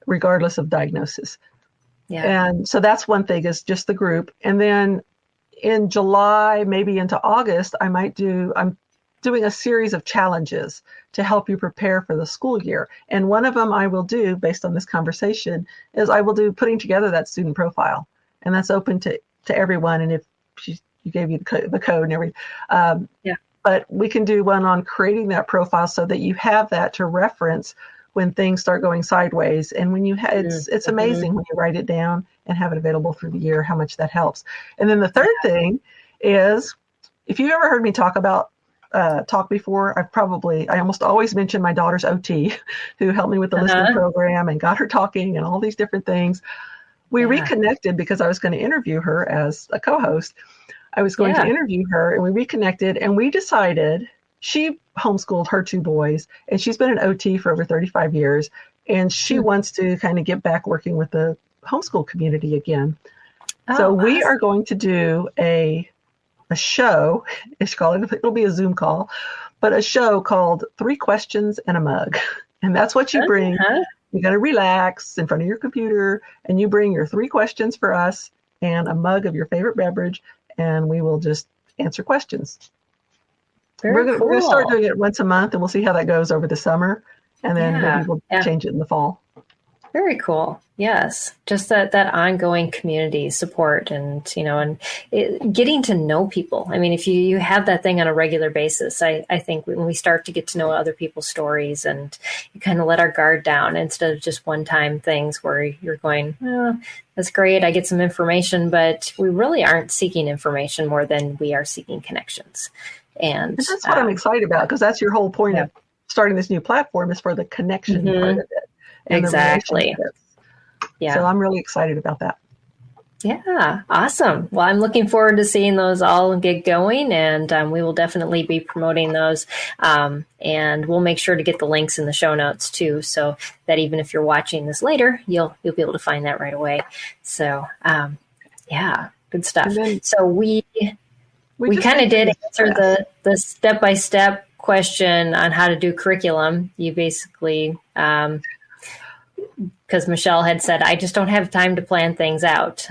regardless of diagnosis. Yeah. And so that's one thing, is just the group. And then in July, maybe into August, I'm doing a series of challenges to help you prepare for the school year. And one of them I will do, based on this conversation, is I will do putting together that student profile. And that's open to everyone. And if you gave you the code and everything. But we can do one on creating that profile so that you have that to reference when things start going sideways. And when you it's amazing when you write it down and have it available through the year, how much that helps. And then the third thing is, if you've ever heard me talk before, I almost always mention my daughter's OT, who helped me with the listening program and got her talking and all these different things. We reconnected because I was going to interview her as a co-host. I was going to interview her, and we reconnected, and we decided she homeschooled her 2 boys, and she's been an OT for over 35 years, and she wants to kind of get back working with the homeschool community again. So we are going to do a show. It'll be a Zoom call, but a show called 3 Questions and a Mug. And that's what you bring. You got to relax in front of your computer, and you bring your 3 questions for us and a mug of your favorite beverage, and we will just answer questions. We're going to start doing it once a month, and we'll see how that goes over the summer, and then maybe we'll change it in the fall. Very cool. Yes. Just that ongoing community support and getting to know people. I mean, if you have that thing on a regular basis, I think when we start to get to know other people's stories, and you kind of let our guard down instead of just one-time things where you're going, oh, that's great, I get some information, but we really aren't seeking information more than we are seeking connections. And that's what I'm excited about, because that's your whole point of starting this new platform, is for the connection part of it. Exactly. Yeah. So I'm really excited about that. Yeah. Awesome. Well, I'm looking forward to seeing those all get going, and we will definitely be promoting those. And we'll make sure to get the links in the show notes too, so that even if you're watching this later, you'll be able to find that right away. So, good stuff. So we kind of did answer the step-by-step question on how to do curriculum. You basically, because Michelle had said, I just don't have time to plan things out.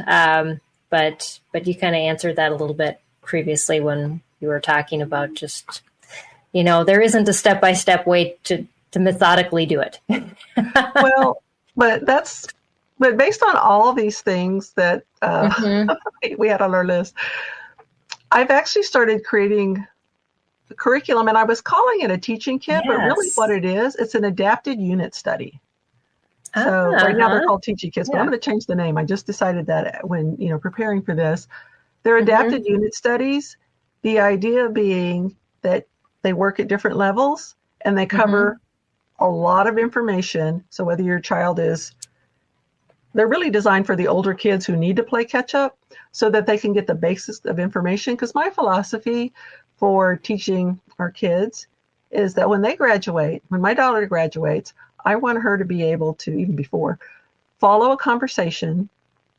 But you kind of answered that a little bit previously when you were talking about just, there isn't a step-by-step way to methodically do it. Well, but based on all of these things that we had on our list, I've actually started creating the curriculum, and I was calling it a teaching kit, but really what it is, it's an adapted unit study. So right now they're called teaching kits, but I'm going to change the name. I just decided that when, preparing for this, they're adapted unit studies. The idea being that they work at different levels, and they cover a lot of information. So whether your child they're really designed for the older kids who need to play catch up so that they can get the basics of information. Because my philosophy for teaching our kids is that when they graduate, when my daughter graduates, I want her to be able to, even before, follow a conversation,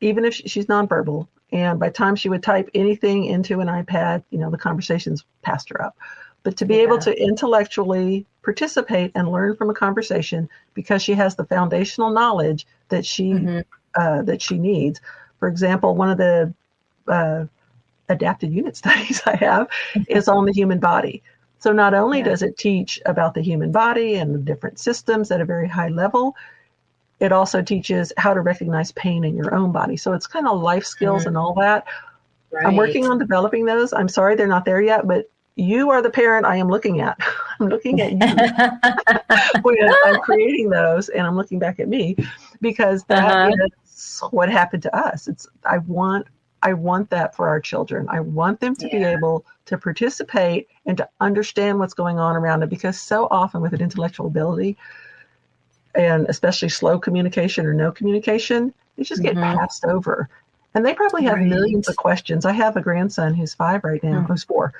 even if she's nonverbal. And by the time she would type anything into an iPad, the conversation's passed her up. But to be able to intellectually participate and learn from a conversation because she has the foundational knowledge that she needs. For example, one of the adapted unit studies I have is on the human body. So not only does it teach about the human body and the different systems at a very high level, it also teaches how to recognize pain in your own body. So it's kind of life skills and all that. Right. I'm working on developing those. I'm sorry they're not there yet, but you are the parent I am looking at. I'm looking at you when I'm creating those, and I'm looking back at me because that is what happened to us. I want that for our children. I want them to be able to participate and to understand what's going on around them, because so often with an intellectual ability, and especially slow communication or no communication, they just get passed over. And they probably have millions of questions. I have a grandson who's 5 right now, who's 4.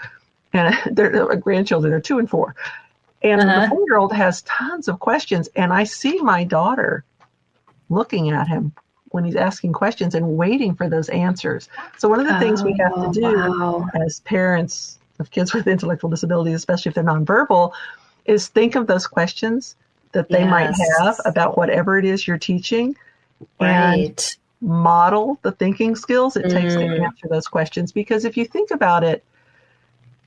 And they're grandchildren are 2 and 4. And the 4-year-old has tons of questions. And I see my daughter looking at him when he's asking questions and waiting for those answers. So one of the things we have to do as parents of kids with intellectual disabilities, especially if they're nonverbal, is think of those questions that they might have about whatever it is you're teaching and model the thinking skills it takes to answer those questions. Because if you think about it,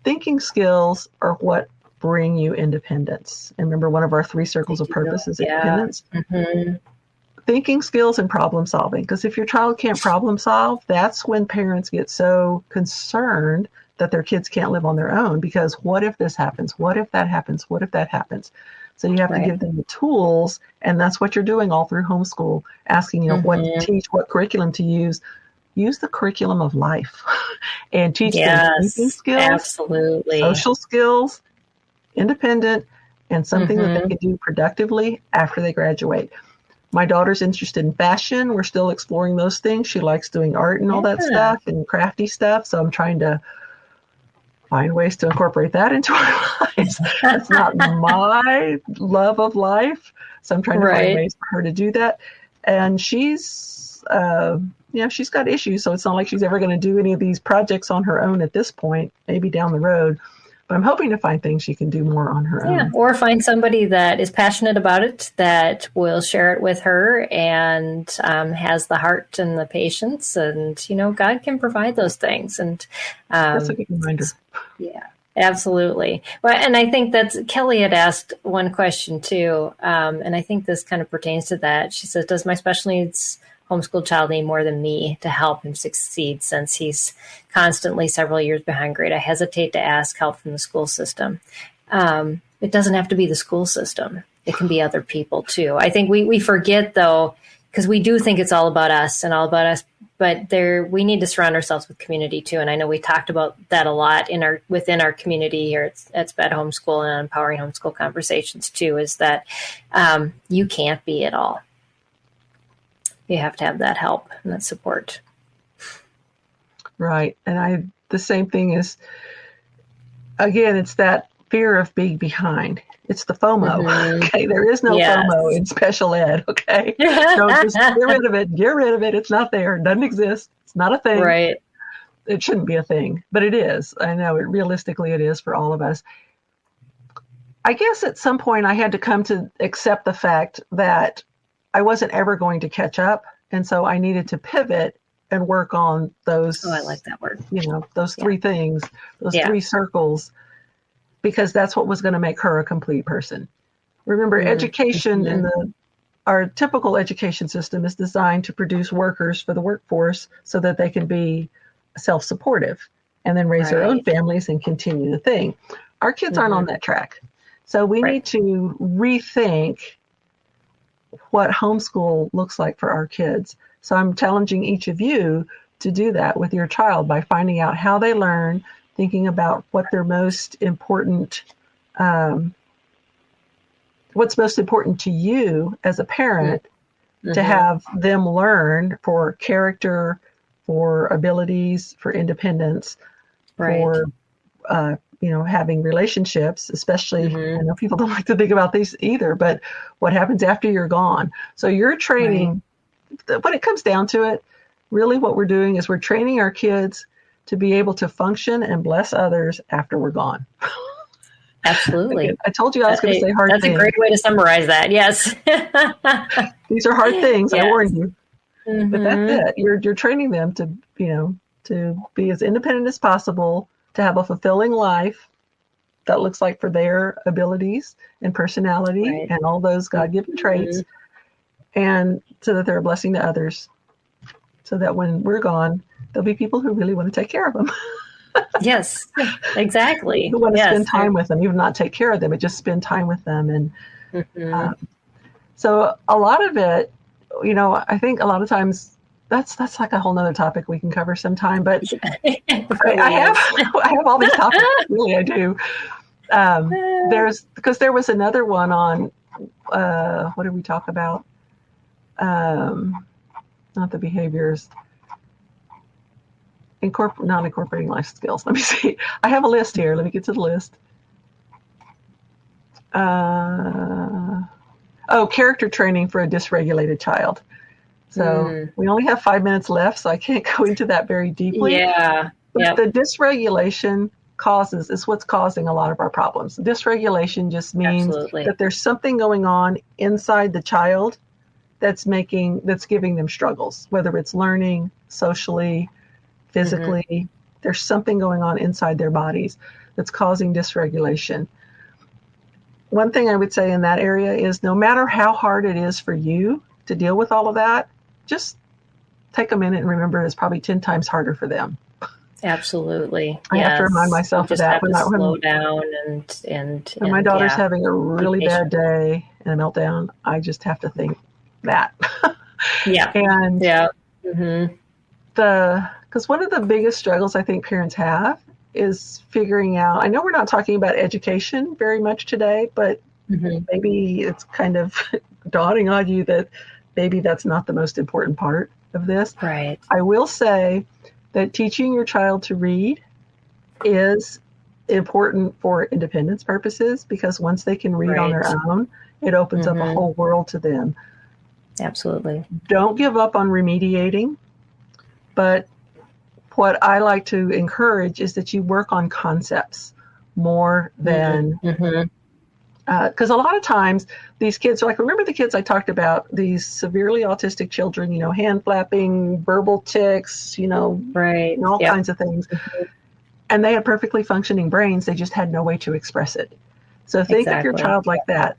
thinking skills are what bring you independence. And remember, one of our 3 circles of purpose is independence. Thinking skills and problem solving. Because if your child can't problem solve, that's when parents get so concerned that their kids can't live on their own. Because what if this happens? What if that happens? What if that happens? So you have to give them the tools, and that's what you're doing all through homeschool, asking, what to teach, what curriculum to use. Use the curriculum of life and teach them thinking skills, social skills, independent, and something that they can do productively after they graduate. My daughter's interested in fashion. We're still exploring those things. She likes doing art and all that stuff and crafty stuff. So I'm trying to find ways to incorporate that into our lives. That's not my love of life. So I'm trying to find ways for her to do that. And she's, she's got issues. So it's not like she's ever going to do any of these projects on her own at this point, maybe down the road. But I'm hoping to find things she can do more on her own. Or find somebody that is passionate about it, that will share it with her and has the heart and the patience. And, God can provide those things. And that's a good reminder. Yeah, absolutely. Well, and I think Kelly had asked one question too. And I think this kind of pertains to that. She says, does my special needs homeschool child need more than me to help him succeed, since he's constantly several years behind grade? I hesitate to ask help from the school system. It doesn't have to be the school system. It can be other people too. I think we forget, though, because we do think it's all about us, but we need to surround ourselves with community too. And I know we talked about that a lot within our community here at SPED Homeschool and Empowering Homeschool Conversations too, is that you can't be it all. You have to have that help and that support. Right. And the same thing is, again, it's that fear of being behind. It's the FOMO. Okay. There is no FOMO in special ed. Okay. So just get rid of it. Get rid of it. It's not there. It doesn't exist. It's not a thing. Right. It shouldn't be a thing, but it is. I know realistically it is for all of us. I guess at some point I had to come to accept the fact that I wasn't ever going to catch up. And so I needed to pivot and work on those. Oh, I like that word. Those 3 things, those 3 circles, because that's what was going to make her a complete person. Remember, education in our typical education system is designed to produce workers for the workforce so that they can be self-supportive and then raise their own families and continue the thing. Our kids aren't on that track. So we need to rethink what homeschool looks like for our kids. So I'm challenging each of you to do that with your child by finding out how they learn, thinking about what their most important what's most important to you as a parent to have them learn for character, for abilities, for independence, for having relationships, especially. I know people don't like to think about these either, but what happens after you're gone? So you're training, when it comes down to it, really what we're doing is we're training our kids to be able to function and bless others after we're gone. Absolutely. Again, I told you I was going to say hard things. That's a great way to summarize that. Yes. These are hard things. Yes. I warned you. But that's it. You're training them to, to be as independent as possible, to have a fulfilling life that looks like for their abilities and personality and all those God-given traits, and so that they're a blessing to others, so that when we're gone, there'll be people who really want to take care of them. Yes, exactly. Who want to spend time with them, even not take care of them, but just spend time with them. And so a lot of it, I think a lot of times that's like a whole nother topic we can cover sometime, but I have all these topics. Really, I do. There was another one on, what did we talk about? Not the behaviors, not incorporating life skills. Let me see. I have a list here. Let me get to the list. Character training for a dysregulated child. So we only have 5 minutes left, so I can't go into that very deeply. Yeah. But the dysregulation is what's causing a lot of our problems. Dysregulation just means that there's something going on inside the child that's giving them struggles, whether it's learning, socially, physically. There's something going on inside their bodies that's causing dysregulation. One thing I would say in that area is, no matter how hard it is for you to deal with all of that, just take a minute and remember it's probably 10 times harder for them. Absolutely. I have to remind myself of that. When slow down and when my daughter's having a really bad day and a meltdown, I just have to think that. Because one of the biggest struggles I think parents have is figuring out, I know we're not talking about education very much today, but maybe it's kind of dawning on you that maybe that's not the most important part of this. Right. I will say that teaching your child to read is important for independence purposes, because once they can read on their own, it opens up a whole world to them. Absolutely. Don't give up on remediating, but what I like to encourage is that you work on concepts more than, because a lot of times these kids are like, remember the kids I talked about, these severely autistic children, hand flapping, verbal tics, and all kinds of things. And they had perfectly functioning brains. They just had no way to express it. So think of your child like that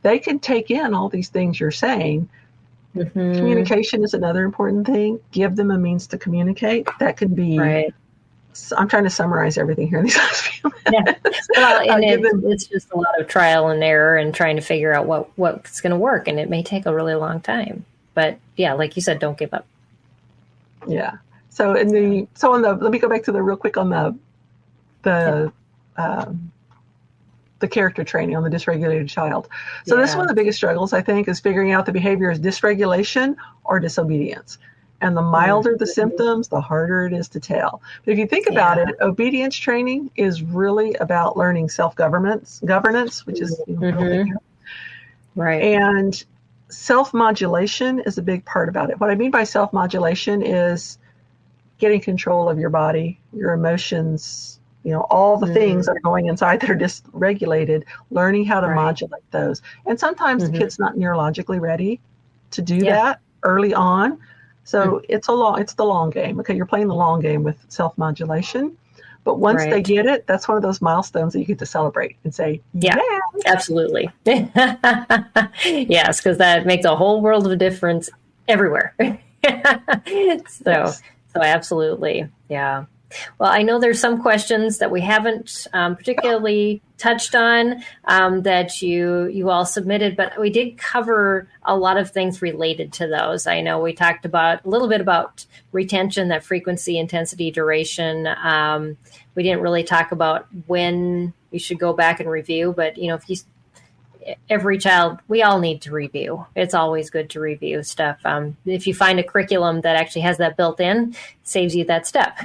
they can take in all these things you're saying. Communication is another important thing. Give them a means to communicate. That can be, I'm trying to summarize everything here in these last few minutes. Well, and it's just a lot of trial and error and trying to figure out what's going to work. And it may take a really long time. But yeah, like you said, don't give up. Yeah. So let me go back to real quick on the character training on the dysregulated child. So this is one of the biggest struggles, I think, is figuring out the behavior is dysregulation or disobedience. And the milder the symptoms, the harder it is to tell. But if you think about it, obedience training is really about learning self-governance, which is right. And self-modulation is a big part about it. What I mean by self-modulation is getting control of your body, your emotions, all the things that are going inside that are dysregulated, learning how to modulate those. And sometimes the kid's not neurologically ready to do that early on. So it's the long game. Okay, you're playing the long game with self-modulation. But once they get it, that's one of those milestones that you get to celebrate and say, absolutely. Yes, because that makes a whole world of difference everywhere. So absolutely. Yeah. Well, I know there's some questions that we haven't particularly touched on that you all submitted, but we did cover a lot of things related to those. I know we talked about a little bit about retention, that frequency, intensity, duration. We didn't really talk about when you should go back and review, but every child, we all need to review. It's always good to review stuff. If you find a curriculum that actually has that built in, it saves you that step.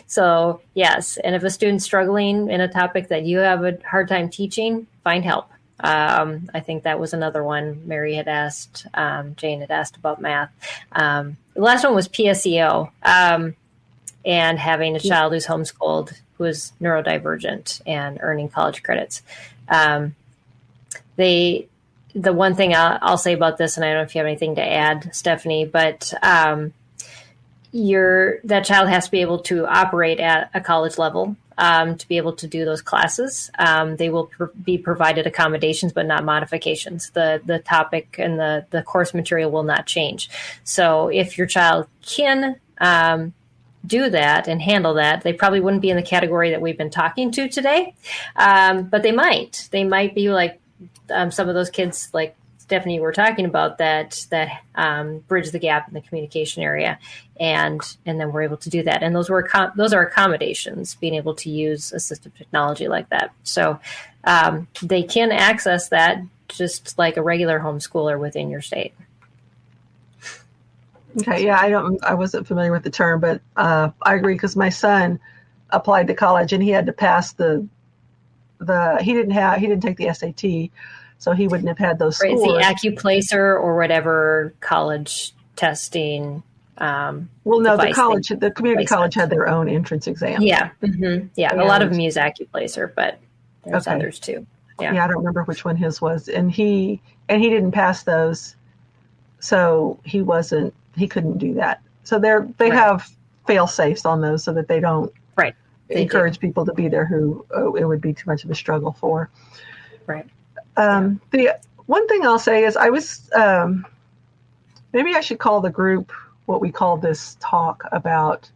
So yes, and if a student's struggling in a topic that you have a hard time teaching, find help. I think that was another one Mary had asked, Jane had asked about math. The last one was PSEO, and having a child who's homeschooled, who is neurodivergent and earning college credits. The one thing I'll say about this, and I don't know if you have anything to add, Stephanie, but that child has to be able to operate at a college level to be able to do those classes. They will be provided accommodations, but not modifications. The topic and the course material will not change. So if your child can do that and handle that, they probably wouldn't be in the category that we've been talking to today. But they might be like some of those kids like Stephanie were talking about that bridge the gap in the communication area, and then we're able to do that. And those are accommodations, being able to use assistive technology like that. So they can access that just like a regular homeschooler within your state. Okay, yeah, I wasn't familiar with the term, but I agree, because my son applied to college and he had to pass he didn't take the SAT, so he wouldn't have had those scores. Right, it's the AccuPlacer or whatever college testing. Well, no, the community college had their own entrance exam. Yeah, yeah, and a lot of them use AccuPlacer, but there's others too. Yeah, I don't remember which one his was, and he didn't pass those, so he couldn't do that. So they have fail safes on those so that they don't encourage people to be there who it would be too much of a struggle for. Right. The one thing I'll say is I was maybe I should call the group what we call this talk about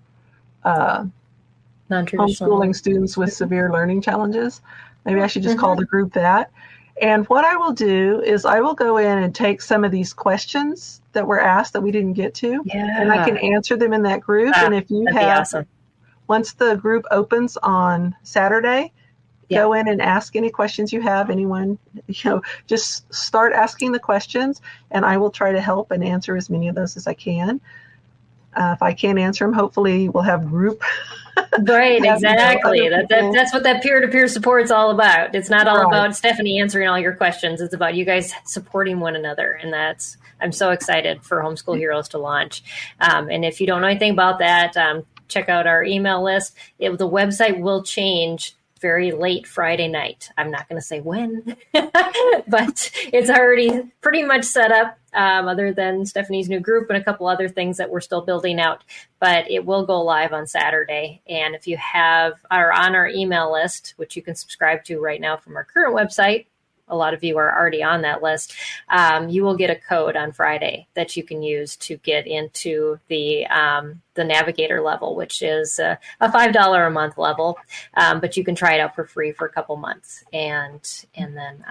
homeschooling students with severe learning challenges. Maybe I should just call the group that. And what I will do is I will go in and take some of these questions that were asked that we didn't get to, and I can answer them in that group. And if you have, once the group opens on Saturday, go in and ask any questions you have. Anyone, just start asking the questions, and I will try to help and answer as many of those as I can. If I can't answer them, hopefully we'll have group. Right, exactly. That's what that peer-to-peer support is all about. It's not all about Stephanie answering all your questions. It's about you guys supporting one another. And I'm so excited for Homeschool Heroes to launch. And if you don't know anything about that, check out our email list. The website will change very late Friday night. I'm not going to say when, but it's already pretty much set up, other than Stephanie's new group and a couple other things that we're still building out. But it will go live on Saturday. And if you are on our email list, which you can subscribe to right now from our current website, a lot of you are already on that list, you will get a code on Friday that you can use to get into the Navigator level, which is a $5 a month level, but you can try it out for free for a couple months and then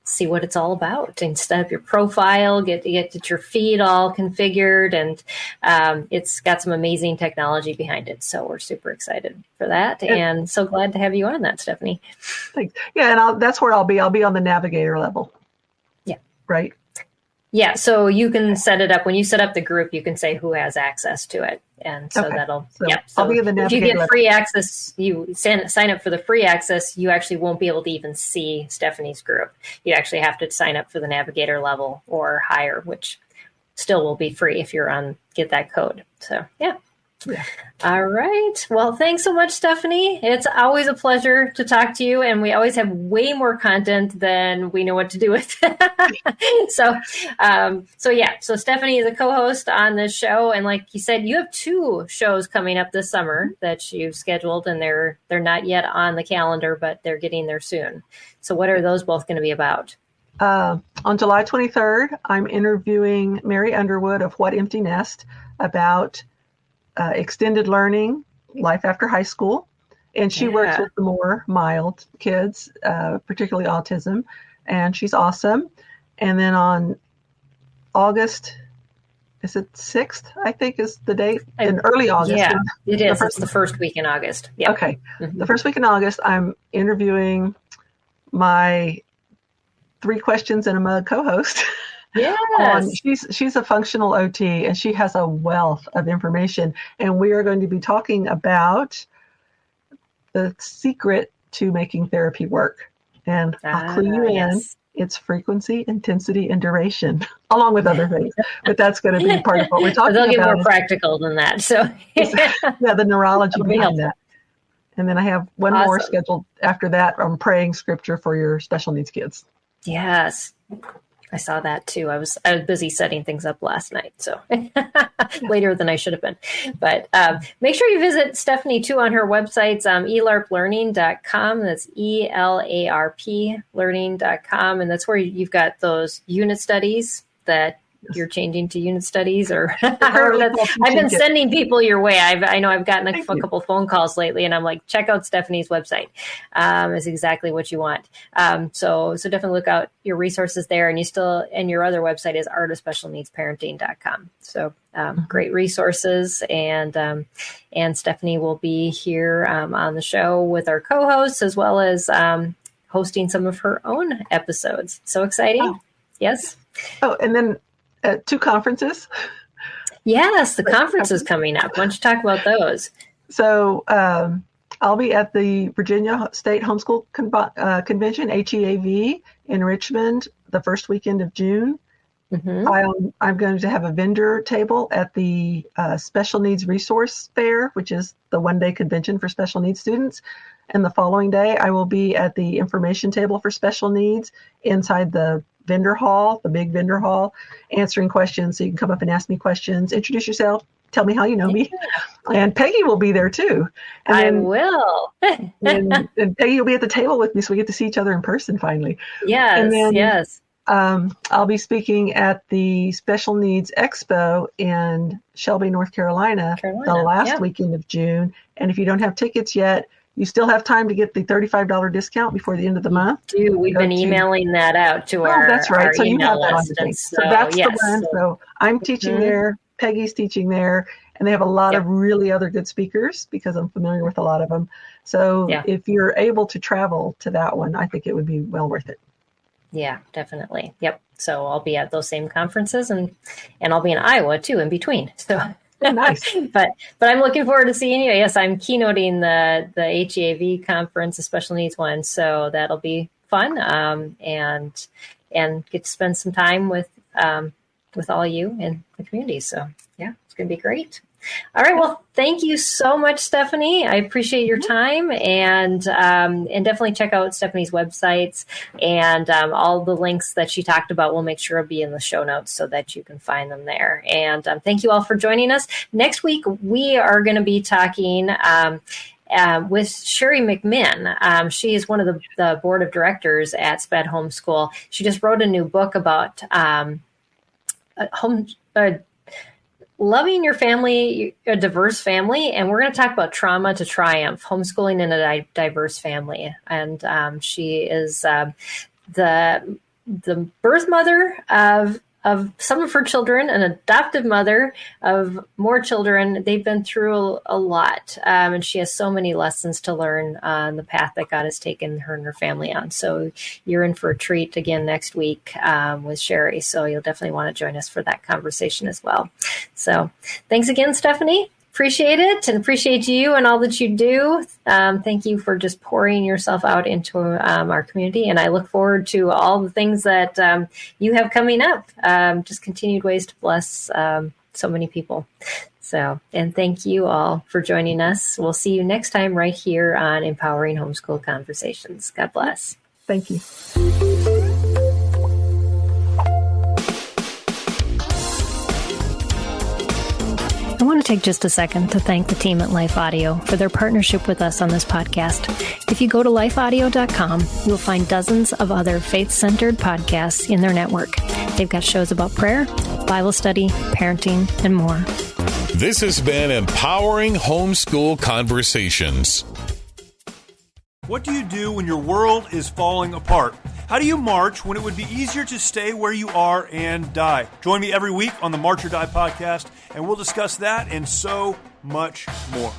see what it's all about and set up your profile, get your feed all configured, and it's got some amazing technology behind it. So we're super excited for that, and so glad to have you on that, Stephanie. Thanks. Yeah, and that's where I'll be. I'll be on the Navigator level. Yeah. Right. Yeah, so you can set it up. When you set up the group, you can say who has access to it. And so So I'll be in the Navigator. If you get free access, you sign up for the free access, you actually won't be able to even see Stephanie's group. You actually have to sign up for the Navigator level or higher, which still will be free if you're get that code. So, yeah. All right. Well, thanks so much, Stephanie. It's always a pleasure to talk to you, and we always have way more content than we know what to do with. So Stephanie is a co-host on this show, and like you said, you have 2 shows coming up this summer that you've scheduled, and they're not yet on the calendar, but they're getting there soon. So what are those both going to be about? On July 23rd, I'm interviewing Mary Underwood of What Empty Nest about extended learning, life after high school. And she works with the more mild kids, particularly autism, and she's awesome. And then on August, is it 6th, I think is the date? In early August. Yeah, it is. It's the first week in August. Yeah. Okay. Mm-hmm. The first week in August, I'm interviewing my 3 questions and a mug co-host. Yes. She's a functional OT, and she has a wealth of information. And we are going to be talking about the secret to making therapy work. And I'll clue you in. Yes. It's frequency, intensity, and duration, along with other things. But that's going to be part of what we're talking They'll about. get more practical than that. So yeah, the neurology That'll be behind helpful. that. And then I have one more scheduled after that. I'm praying scripture for your special needs kids. Yes. I saw that too. I was busy setting things up last night, so later than I should have been. But make sure you visit Stephanie too on her websites, elarplearning.com. That's ELARP learning.com. And that's where you've got those unit studies that you're changing to unit studies, or however that's. I've been sending people your way. I know I've gotten a couple phone calls lately, and I'm like, check out Stephanie's website. Is exactly what you want. So definitely look out your resources there, and your other website is artofspecialneedsparenting.com. So great resources, and Stephanie will be here on the show with our co-hosts, as well as hosting some of her own episodes. So exciting! Oh. Yes. Oh, and then 2 conferences. Yes, the conference is coming up. Why don't you talk about those? So I'll be at the Virginia State Homeschool Convention, HEAV, in Richmond the first weekend of June. Mm-hmm. I'm going to have a vendor table at the Special Needs Resource Fair, which is the one-day convention for special needs students. And the following day, I will be at the information table for special needs inside the vendor hall, the big vendor hall, answering questions. So you can come up and ask me questions, introduce yourself, tell me how you know me. And Peggy will be there too. And I will. and Peggy will be at the table with me, so we get to see each other in person finally. Yes, and then, yes. I'll be speaking at the Special Needs Expo in Shelby, North Carolina, the last weekend of June. And if you don't have tickets yet, you still have time to get the $35 discount before the end of the month. We've been emailing that out to our that's right. Our so you have that on list. your So that's the one. So I'm teaching there. Peggy's teaching there. And they have a lot of really other good speakers because I'm familiar with a lot of them. So if you're able to travel to that one, I think it would be well worth it. Yeah, definitely. Yep. So I'll be at those same conferences, and I'll be in Iowa too in between. So nice. But I'm looking forward to seeing you. Yes, I'm keynoting the HEAV conference, the special needs one. So that'll be fun. And get to spend some time with all you in the community. So yeah, it's going to be great. All right. Well, thank you so much, Stephanie. I appreciate your time, and definitely check out Stephanie's websites, and all the links that she talked about. We'll make sure it'll be in the show notes so that you can find them there. And thank you all for joining us. Next week, we are going to be talking with Sherry McMinn. She is one of the board of directors at SPED Homeschool. She just wrote a new book about loving your family, a diverse family, and we're going to talk about trauma to triumph, homeschooling in a diverse family. And she is the birth mother of some of her children, an adoptive mother of more children. They've been through a lot, and she has so many lessons to learn on the path that God has taken her and her family on. So you're in for a treat again next week with Sherry. So you'll definitely want to join us for that conversation as well. So thanks again, Stephanie. Appreciate it, and appreciate you and all that you do. Thank you for just pouring yourself out into our community. And I look forward to all the things that you have coming up, just continued ways to bless so many people. So, and thank you all for joining us. We'll see you next time right here on Empowering Homeschool Conversations. God bless. Thank you. I want to take just a second to thank the team at Life Audio for their partnership with us on this podcast. If you go to lifeaudio.com, you'll find dozens of other faith-centered podcasts in their network. They've got shows about prayer, Bible study, parenting, and more. This has been Empowering Homeschool Conversations. What do you do when your world is falling apart? How do you march when it would be easier to stay where you are and die? Join me every week on the March or Die podcast, and we'll discuss that and so much more.